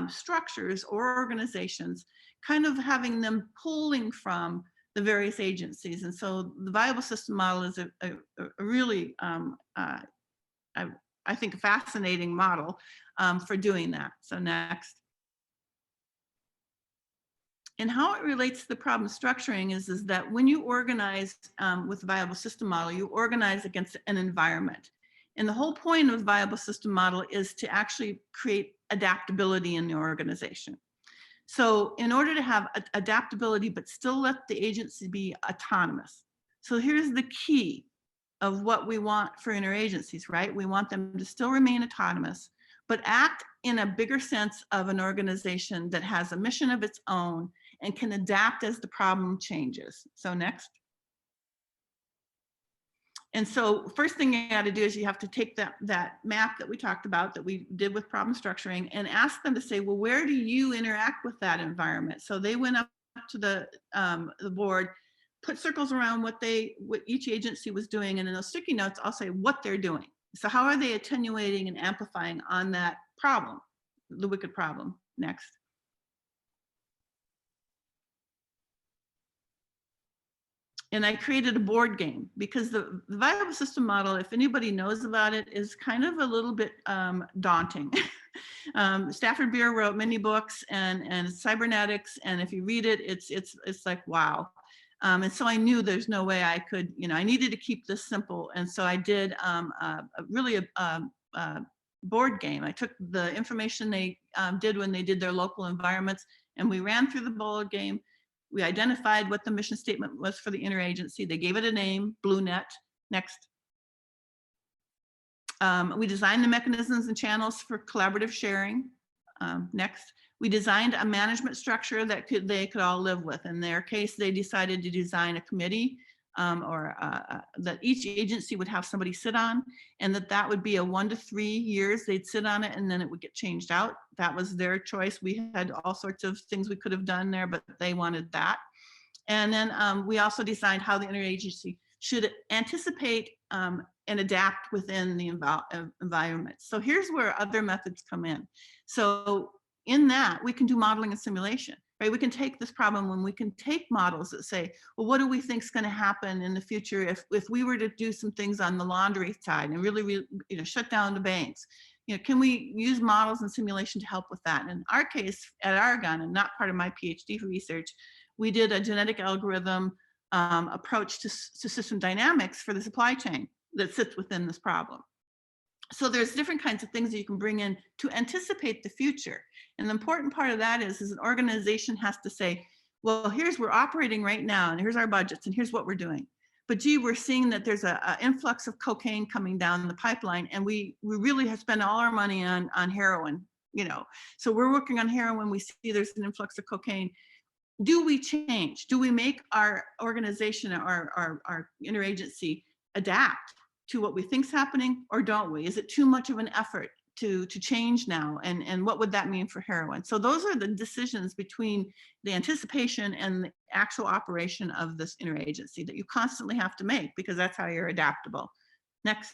S5: structures or organizations, kind of having them pulling from the various agencies? And so the viable system model is a really, I think, a fascinating model for doing that. So next. And how it relates to the problem structuring is that when you organize with the viable system model, you organize against an environment. And the whole point of the viable system model is to actually create adaptability in the organization. So in order to have adaptability, but still let the agency be autonomous. So here's the key of what we want for interagencies, right? We want them to still remain autonomous, but act in a bigger sense of an organization that has a mission of its own and can adapt as the problem changes. So next. And so first thing you got to do is you have to take that map that we talked about, that we did with problem structuring, and ask them to say, well, where do you interact with that environment? So they went up to the board, put circles around what each agency was doing, and in those sticky notes, I'll say what they're doing. So how are they attenuating and amplifying on that problem, the wicked problem? Next. And I created a board game because the viable system model, if anybody knows about it, is kind of a little bit daunting. Stafford Beer wrote many books and cybernetics, and if you read it, it's like, wow. And so I knew there's no way I could, I needed to keep this simple. And so I did really a board game. I took the information they did when they did their local environments, and we ran through the board game. We identified what the mission statement was for the interagency. They gave it a name, BlueNet. Next. We designed the mechanisms and channels for collaborative sharing. Next. We designed a management structure that they could all live with. In their case, they decided to design a committee that each agency would have somebody sit on, and that would be a 1 to 3 years. They'd sit on it and then it would get changed out. That was their choice. We had all sorts of things we could have done there, but they wanted that. And then we also designed how the interagency should anticipate and adapt within the environment. So here's where other methods come in. So in that, we can do modeling and simulation, right? We can take this problem when we can take models that say, well, what do we think is going to happen in the future if we were to do some things on the laundry side and really shut down the banks? Can we use models and simulation to help with that? And in our case, at Argonne, and not part of my PhD research, we did a genetic algorithm approach to system dynamics for the supply chain that sits within this problem. So there's different kinds of things that you can bring in to anticipate the future. And the important part of that is an organization has to say, well, we're operating right now, and here's our budgets, and here's what we're doing. But gee, we're seeing that there's an influx of cocaine coming down the pipeline, and we really have spent all our money on heroin, So we're working on heroin, we see there's an influx of cocaine. Do we change? Do we make our organization, our interagency adapt to what we think's happening, or don't we? Is it too much of an effort to change now? And what would that mean for heroin? So those are the decisions between the anticipation and the actual operation of this interagency that you constantly have to make, because that's how you're adaptable. Next.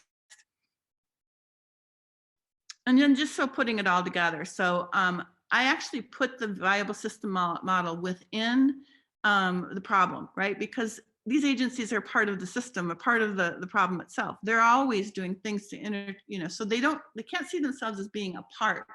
S5: And then just so putting it all together. So I actually put the viable system model within the problem, right? Because these agencies are part of the system, a part of the problem itself. They're always doing things to so they can't see themselves as being apart.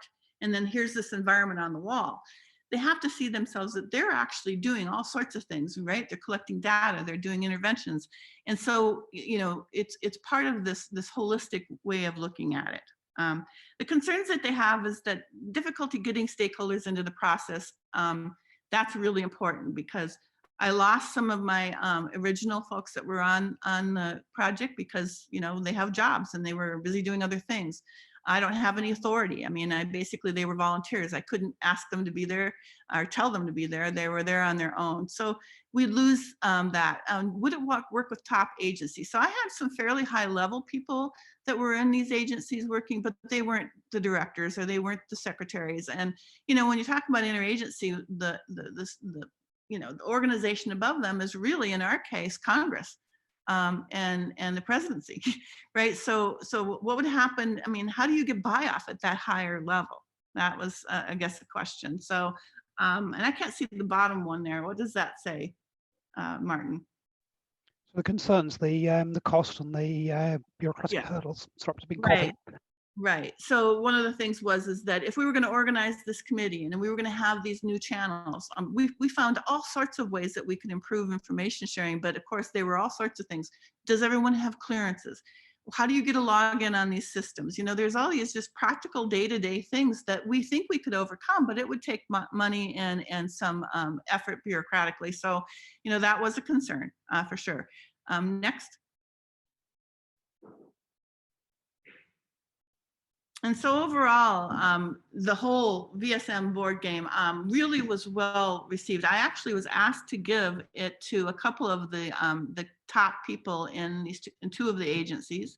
S5: And then here's this environment on the wall. They have to see themselves that they're actually doing all sorts of things, right? They're collecting data, they're doing interventions. And so, it's part of this holistic way of looking at it. The concerns that they have is that difficulty getting stakeholders into the process. That's really important, because I lost some of my original folks that were on the project because, they have jobs and they were busy doing other things. I don't have any authority. I mean, they were volunteers. I couldn't ask them to be there or tell them to be there. They were there on their own. So we lose that. Would it work with top agencies? So I had some fairly high level people that were in these agencies working, but they weren't the directors or they weren't the secretaries. And, when you talk about interagency, the organization above them is really, in our case, Congress and the presidency, right? So what would happen? I mean, how do you get buy-off at that higher level? That was, I guess, the question. So, and I can't see the bottom one there. What does that say, Martin?
S1: So the concerns, the cost and the bureaucratic hurdles. Sorry, to be coughing.
S5: Right. So one of the things is that if we were going to organize this committee and we were going to have these new channels, we found all sorts of ways that we could improve information sharing. But of course, there were all sorts of things. Does everyone have clearances? How do you get a login on these systems? There's all these just practical day-to-day things that we think we could overcome, but it would take money and some effort bureaucratically. So, that was a concern for sure. Next. And so overall, the whole VSM board game really was well received. I actually was asked to give it to a couple of the top people in two of the agencies.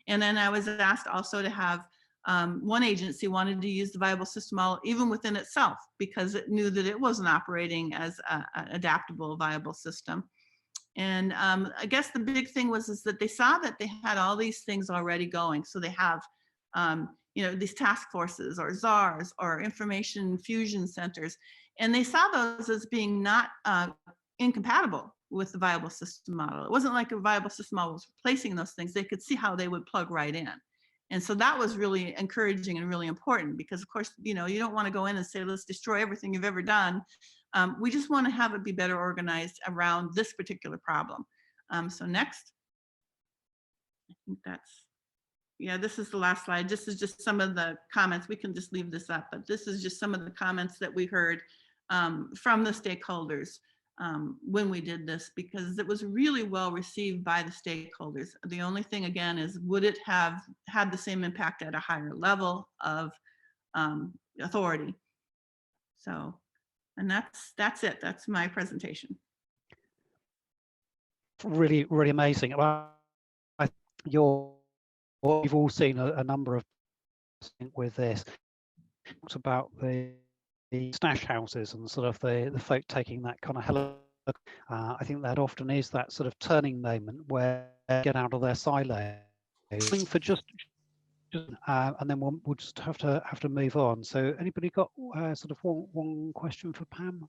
S5: And then I was asked also to have one agency wanted to use the viable system model even within itself, because it knew that it wasn't operating as an adaptable, viable system. And I guess the big thing is that they saw that they had all these things already going. So they have these task forces or czars or information fusion centers. And they saw those as being not incompatible with the viable system model. It wasn't like a viable system model was replacing those things. They could see how they would plug right in. And so that was really encouraging and really important, because of course, you don't want to go in and say, let's destroy everything you've ever done. We just want to have it be better organized around this particular problem. So next. I think this is the last slide. This is just some of the comments. We can just leave this up, but this is just some of the comments that we heard from the stakeholders when we did this, because it was really well received by the stakeholders. The only thing, again, is would it have had the same impact at a higher level of authority? So, and that's it. That's my presentation.
S1: Really, really amazing. Well, you've all seen a number of things with this. It's about the stash houses and sort of the folk taking that kind of I think that often is that sort of turning moment where they get out of their silo for just and then we'll just have to move on. So anybody got sort of one question for Pam?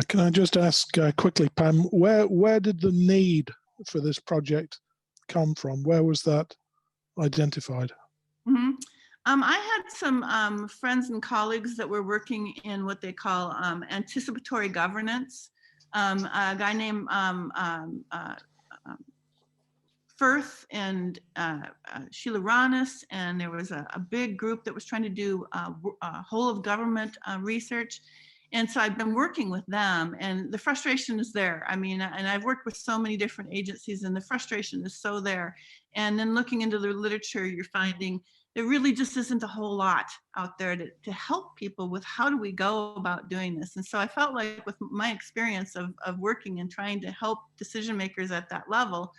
S4: Can I just ask quickly, Pam, where did the need for this project come from? Where was that identified?
S5: Mm-hmm. I had some friends and colleagues that were working in what they call anticipatory governance. A guy named Firth and Sheila Ranis, and there was a big group that was trying to do whole of government research. And so I've been working with them, and the frustration is there. I mean, and I've worked with so many different agencies, and the frustration is so there. And then looking into the literature, you're finding there really just isn't a whole lot out there to help people with how do we go about doing this. And so I felt like with my experience of working and trying to help decision makers at that level,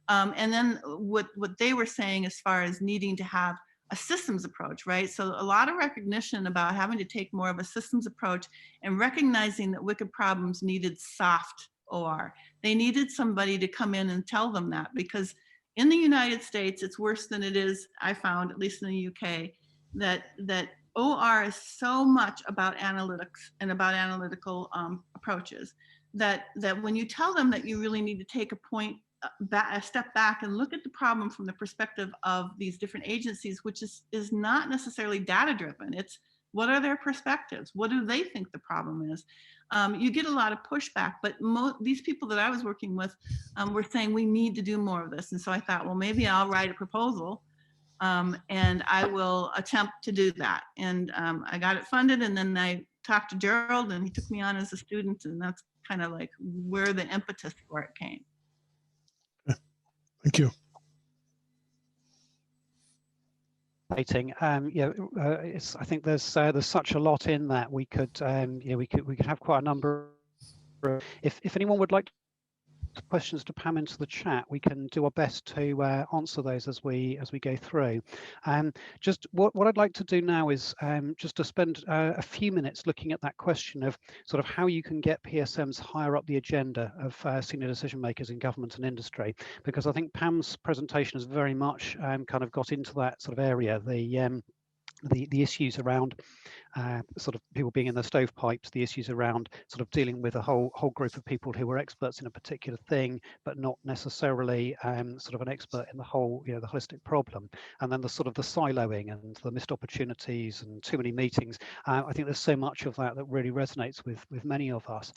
S5: and then what they were saying as far as needing to have a systems approach, right? So a lot of recognition about having to take more of a systems approach and recognizing that wicked problems needed soft OR. They needed somebody to come in and tell them that, because in the United States, it's worse than it is, I found, at least in the UK, that OR is so much about analytics and about analytical approaches that when you tell them that you really need to take a step back and look at the problem from the perspective of these different agencies, which is not necessarily data driven. It's what are their perspectives? What do they think the problem is? You get a lot of pushback, but these people that I was working with were saying we need to do more of this. And so I thought, well, maybe I'll write a proposal and I will attempt to do that. And I got it funded, and then I talked to Gerald and he took me on as a student, and that's kind of like where the impetus for it came.
S4: Thank you.
S1: Yeah, I think there's such a lot in that. We could we could have quite a number. If anyone would like questions to Pam into the chat, we can do our best to answer those as we go through. Just what I'd like to do now is just to spend a few minutes looking at that question of sort of how you can get PSMs higher up the agenda of senior decision makers in government and industry, because I think Pam's presentation has very much kind of got into that sort of area, the issues around sort of people being in the stovepipes, the issues around sort of dealing with a whole group of people who are experts in a particular thing, but not necessarily sort of an expert in the whole, the holistic problem. And then the sort of the siloing and the missed opportunities and too many meetings. I think there's so much of that that really resonates with many of us.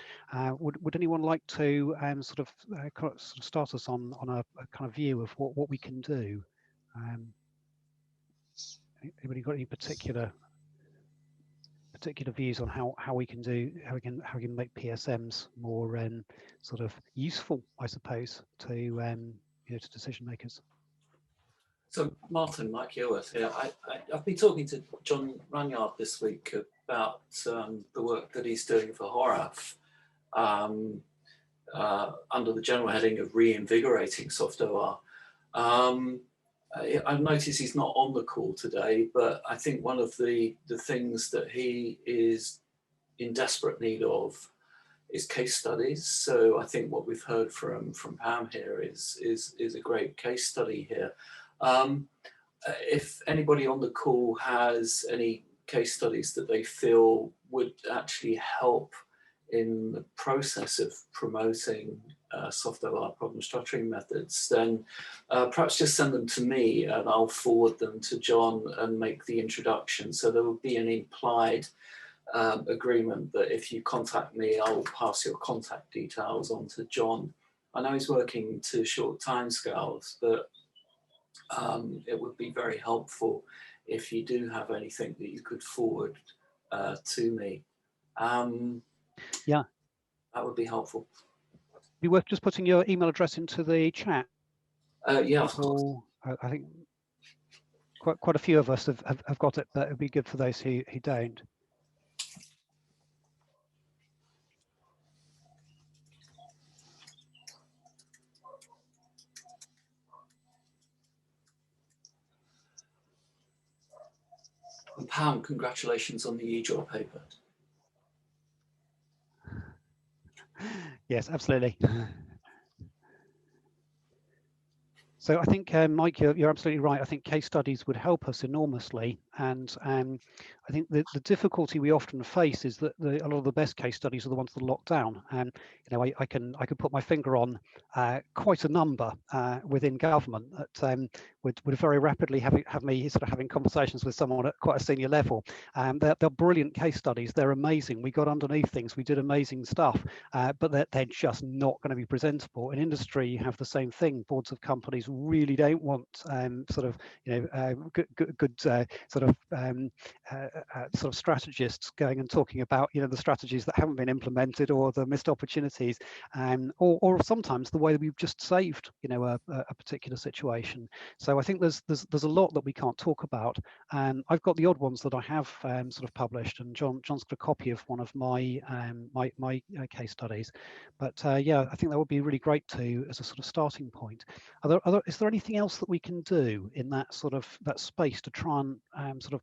S1: Would anyone like to sort of start us on a kind of view of what we can do? Anybody got any particular views on how we can make PSMs more sort of useful, I suppose, to to decision makers?
S6: So Martin, Mike Yearworth here. I've been talking to John Runyard this week about the work that he's doing for HORAF under the general heading of reinvigorating soft OR. I've noticed he's not on the call today, but I think one of the things that he is in desperate need of is case studies. So I think what we've heard from Pam here is a great case study here. If anybody on the call has any case studies that they feel would actually help in the process of promoting soft OR problem structuring methods, then perhaps just send them to me and I'll forward them to John and make the introduction. So there will be an implied agreement that if you contact me, I'll pass your contact details on to John. I know he's working to short timescales, but it would be very helpful if you do have anything that you could forward to me.
S1: Yeah,
S6: that would be helpful.
S1: Be worth just putting your email address into the chat.
S6: Yeah, of course.
S1: I think quite a few of us have got it, but it would be good for those who don't.
S6: And Pam, congratulations on the e-job paper.
S1: Yes, absolutely. So I think, Mike, you're absolutely right. I think case studies would help us enormously. And I think the difficulty we often face is that a lot of the best case studies are the ones that are locked down. And I could put my finger on quite a number within government that would very rapidly have me sort of having conversations with someone at quite a senior level. They're brilliant case studies. They're amazing. We got underneath things. We did amazing stuff, but they're just not going to be presentable. In industry, you have the same thing. Boards of companies really don't want sort of good sort of strategists going and talking about the strategies that haven't been implemented or the missed opportunities, or sometimes the way that we've just saved a particular situation. So I think there's a lot that we can't talk about. I've got the odd ones that I have sort of published, and John's got a copy of one of my my case studies. But yeah, I think that would be really great too as a sort of starting point. Is there anything else that we can do in that that space to try and sort of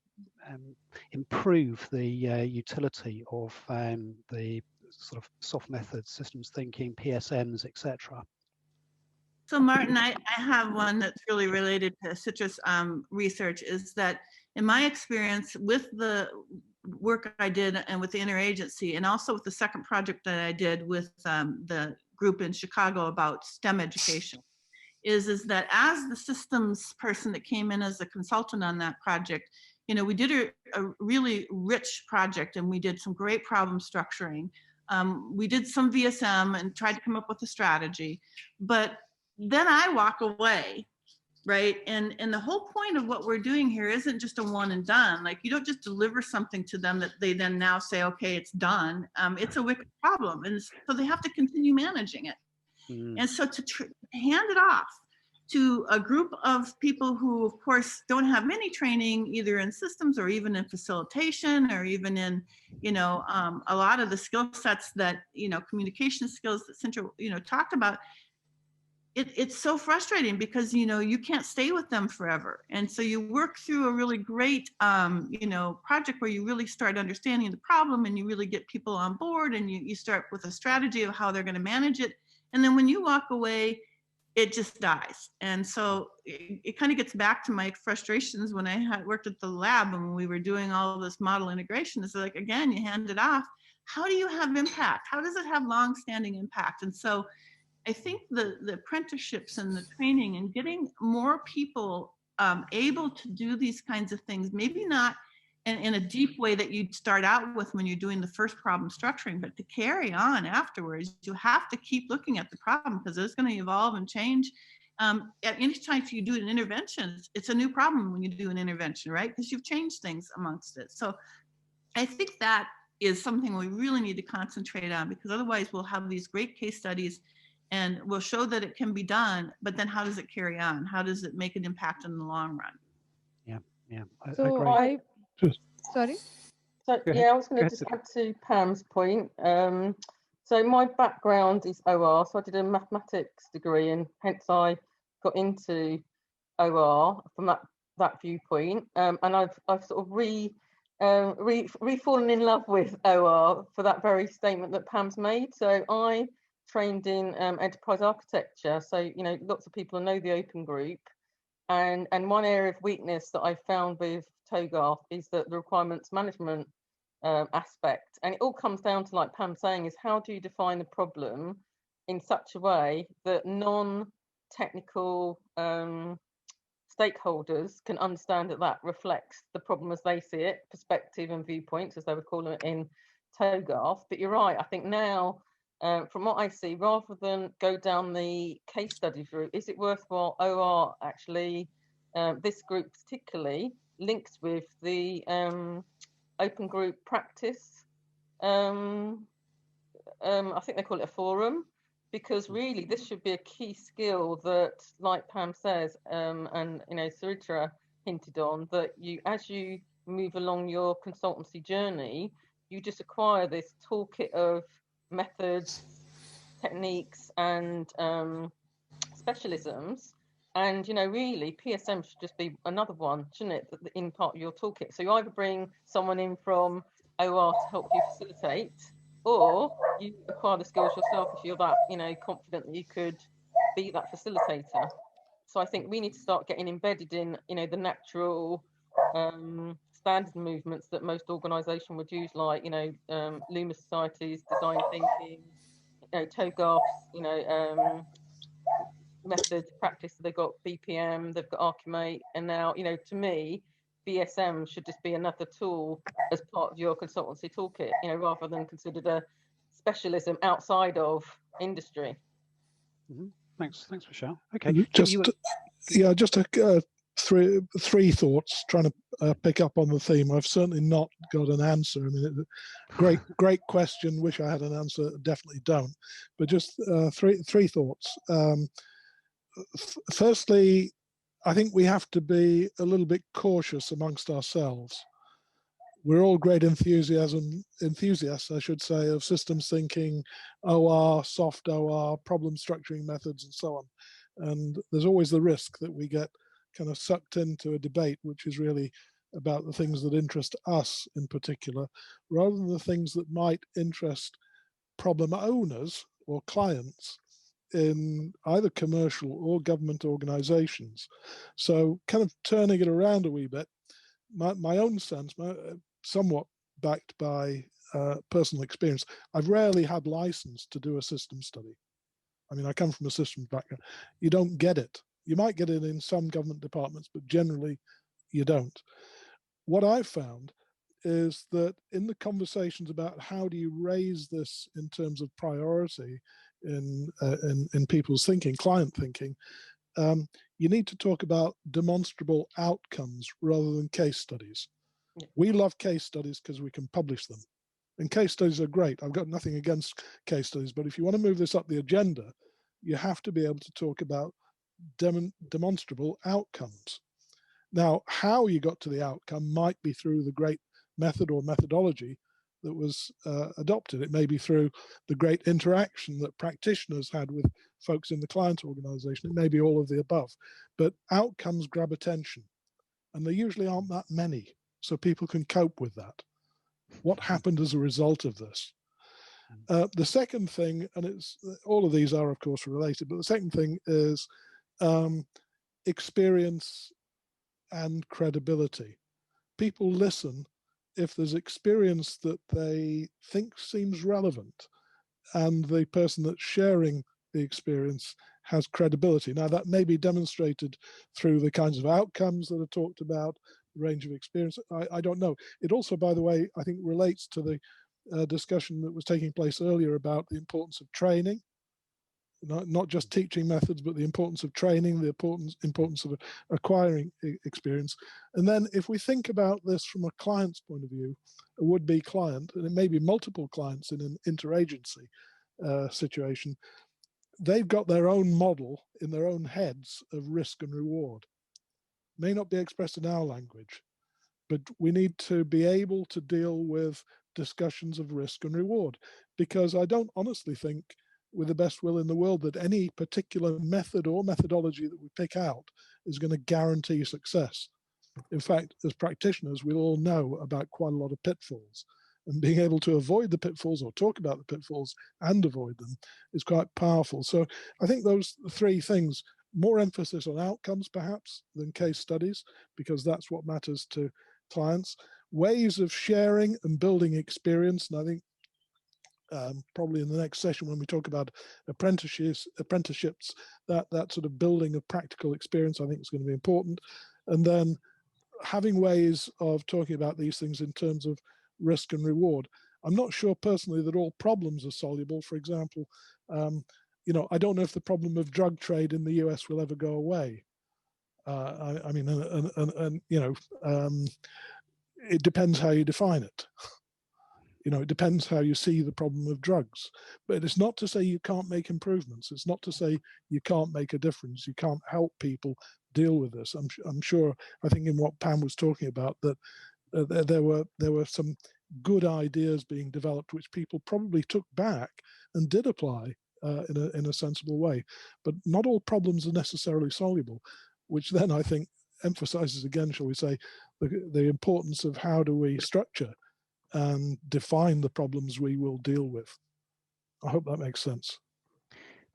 S1: improve the utility of the sort of soft methods, systems thinking, PSMs, etc.?
S5: So Martin, I have one that's really related to citrus research, is that in my experience with the work I did and with the interagency, and also with the second project that I did with the group in Chicago about STEM education, is that as the systems person that came in as a consultant on that project, we did a really rich project, and we did some great problem structuring. We did some VSM and tried to come up with a strategy, but then I walk away, right? And the whole point of what we're doing here isn't just a one and done. Like, you don't just deliver something to them that they then now say, okay, it's done. It's a wicked problem. And so they have to continue managing it. And so to hand it off to a group of people who, of course, don't have any training either in systems or even in facilitation or even in, a lot of the skill sets that, communication skills that Cintra, talked about, it's so frustrating because, you can't stay with them forever. And so you work through a really great, project where you really start understanding the problem and you really get people on board, and you start with a strategy of how they're going to manage it. And then when you walk away, it just dies. And so it kind of gets back to my frustrations when I had worked at the lab and when we were doing all of this model integration. It's like, again, you hand it off. How do you have impact? How does it have long-standing impact? And so I think the apprenticeships and the training and getting more people able to do these kinds of things, maybe not in a deep way that you'd start out with when you're doing the first problem structuring, but to carry on afterwards, you have to keep looking at the problem because it's going to evolve and change. At any time you do an intervention, it's a new problem when you do an intervention, right? Because you've changed things amongst it. So I think that is something we really need to concentrate on, because otherwise we'll have these great case studies and we'll show that it can be done, but then how does it carry on? How does it make an impact in the long run?
S1: Yeah, I
S2: So
S1: agree.
S2: Sorry?
S7: So yeah, I was going to just add to Pam's point. So my background is OR, so I did a mathematics degree, and hence I got into OR from that viewpoint. And I've sort of re-fallen in love with OR for that very statement that Pam's made. So I trained in enterprise architecture, so lots of people know the open group, and one area of weakness that I found with TOGAF is that the requirements management aspect, and it all comes down to, like Pam saying, is how do you define the problem in such a way that non-technical stakeholders can understand that reflects the problem as they see it, perspective and viewpoints, as they would call it in TOGAF. But you're right, I think now, from what I see, rather than go down the case studies route, is it worthwhile OR actually, this group particularly, links with the open group practice? I think they call it a forum, because really this should be a key skill that, like Pam says, and Saritra hinted on, that as you move along your consultancy journey, you just acquire this toolkit of methods, techniques, and specialisms. And really PSM should just be another one, shouldn't it, in part of your toolkit. So you either bring someone in from OR to help you facilitate, or you acquire the skills yourself if you're that, you know, confident that you could be that facilitator. So I think we need to start getting embedded in, you know, the natural standard movements that most organisations would use, like, you know, Luma societies, design thinking, you know, TOGAFs, you know, methods, practice. So they've got BPM, they've got Archimate, and now, you know, to me, PSM should just be another tool as part of your consultancy toolkit, you know, rather than considered a specialism outside of industry.
S1: Mm-hmm. Thanks, Michelle. Okay,
S4: just three thoughts, trying to pick up on the theme. I've certainly not got an answer. I mean, great question. Wish I had an answer. Definitely don't. But just three thoughts. Firstly, I think we have to be a little bit cautious amongst ourselves. We're all great enthusiasts, I should say, of systems thinking, OR, soft OR, problem structuring methods, and so on. And there's always the risk that we get kind of sucked into a debate which is really about the things that interest us in particular, rather than the things that might interest problem owners or clients in either commercial or government organizations. So kind of turning it around a wee bit, my own sense, somewhat backed by personal experience, I've rarely had license to do a system study. I mean, I come from a systems background. You don't get it. You might get it in some government departments, but generally you don't. What I've found is that in the conversations about how do you raise this in terms of priority in people's thinking, client thinking, you need to talk about demonstrable outcomes rather than case studies. We love case studies because we can publish them. And case studies are great. I've got nothing against case studies, but if you want to move this up the agenda, you have to be able to talk about demonstrable outcomes. Now, how you got to the outcome might be through the great method or methodology that was adopted. It may be through the great interaction that practitioners had with folks in the client organization. It may be all of the above. But outcomes grab attention, and there usually aren't that many, so people can cope with that. What happened as a result of this? The second thing, and it's all of these are of course related, but the second thing is experience and credibility. People listen if there's experience that they think seems relevant and the person that's sharing the experience has credibility. Now that may be demonstrated through the kinds of outcomes that are talked about, range of experience, I don't know. It also, by the way, I think relates to the discussion that was taking place earlier about the importance of training, not just teaching methods, but the importance of training, the importance of acquiring experience. And then if we think about this from a client's point of view, a would-be client, and it may be multiple clients in an interagency situation, they've got their own model in their own heads of risk and reward. May not be expressed in our language, but we need to be able to deal with discussions of risk and reward, because I don't honestly think, with the best will in the world, that any particular method or methodology that we pick out is going to guarantee success. In fact, as practitioners, we all know about quite a lot of pitfalls, and being able to avoid the pitfalls or talk about the pitfalls and avoid them is quite powerful. So I think those three things, more emphasis on outcomes perhaps than case studies, because that's what matters to clients, ways of sharing and building experience. And I think probably in the next session when we talk about apprenticeships, that sort of building of practical experience, I think is going to be important. And then having ways of talking about these things in terms of risk and reward. I'm not sure personally that all problems are soluble. For example, I don't know if the problem of drug trade in the US will ever go away. I mean, it depends how you define it. It depends how you see the problem of drugs. But it's not to say you can't make improvements. It's not to say you can't make a difference. You can't help people deal with this. I'm sure, I think in what Pam was talking about, that there were some good ideas being developed which people probably took back and did apply in a sensible way. But not all problems are necessarily soluble, which then I think emphasizes again, shall we say, the importance of how do we structure and define the problems we will deal with. I hope that makes sense.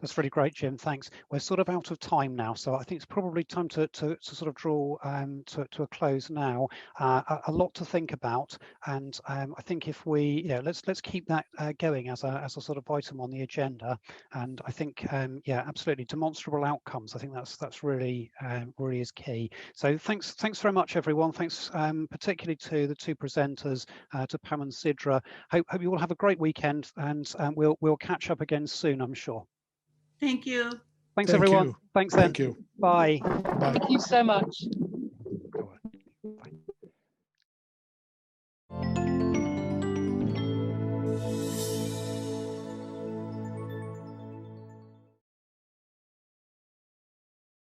S1: That's really great, Jim. Thanks. We're sort of out of time now, so I think it's probably time to sort of draw to a close now. A lot to think about, and I think if we, let's keep that going as a sort of item on the agenda. And I think, yeah, absolutely, demonstrable outcomes. I think that's really really is key. So thanks very much, everyone. Thanks particularly to the two presenters, to Pam and Sidra. Hope you all have a great weekend, and we'll catch up again soon, I'm sure.
S5: Thank you.
S1: Thanks,
S4: Thank
S1: everyone.
S4: you.
S1: Thanks then.
S4: Thank you.
S1: Bye.
S4: Bye.
S3: Thank you so much.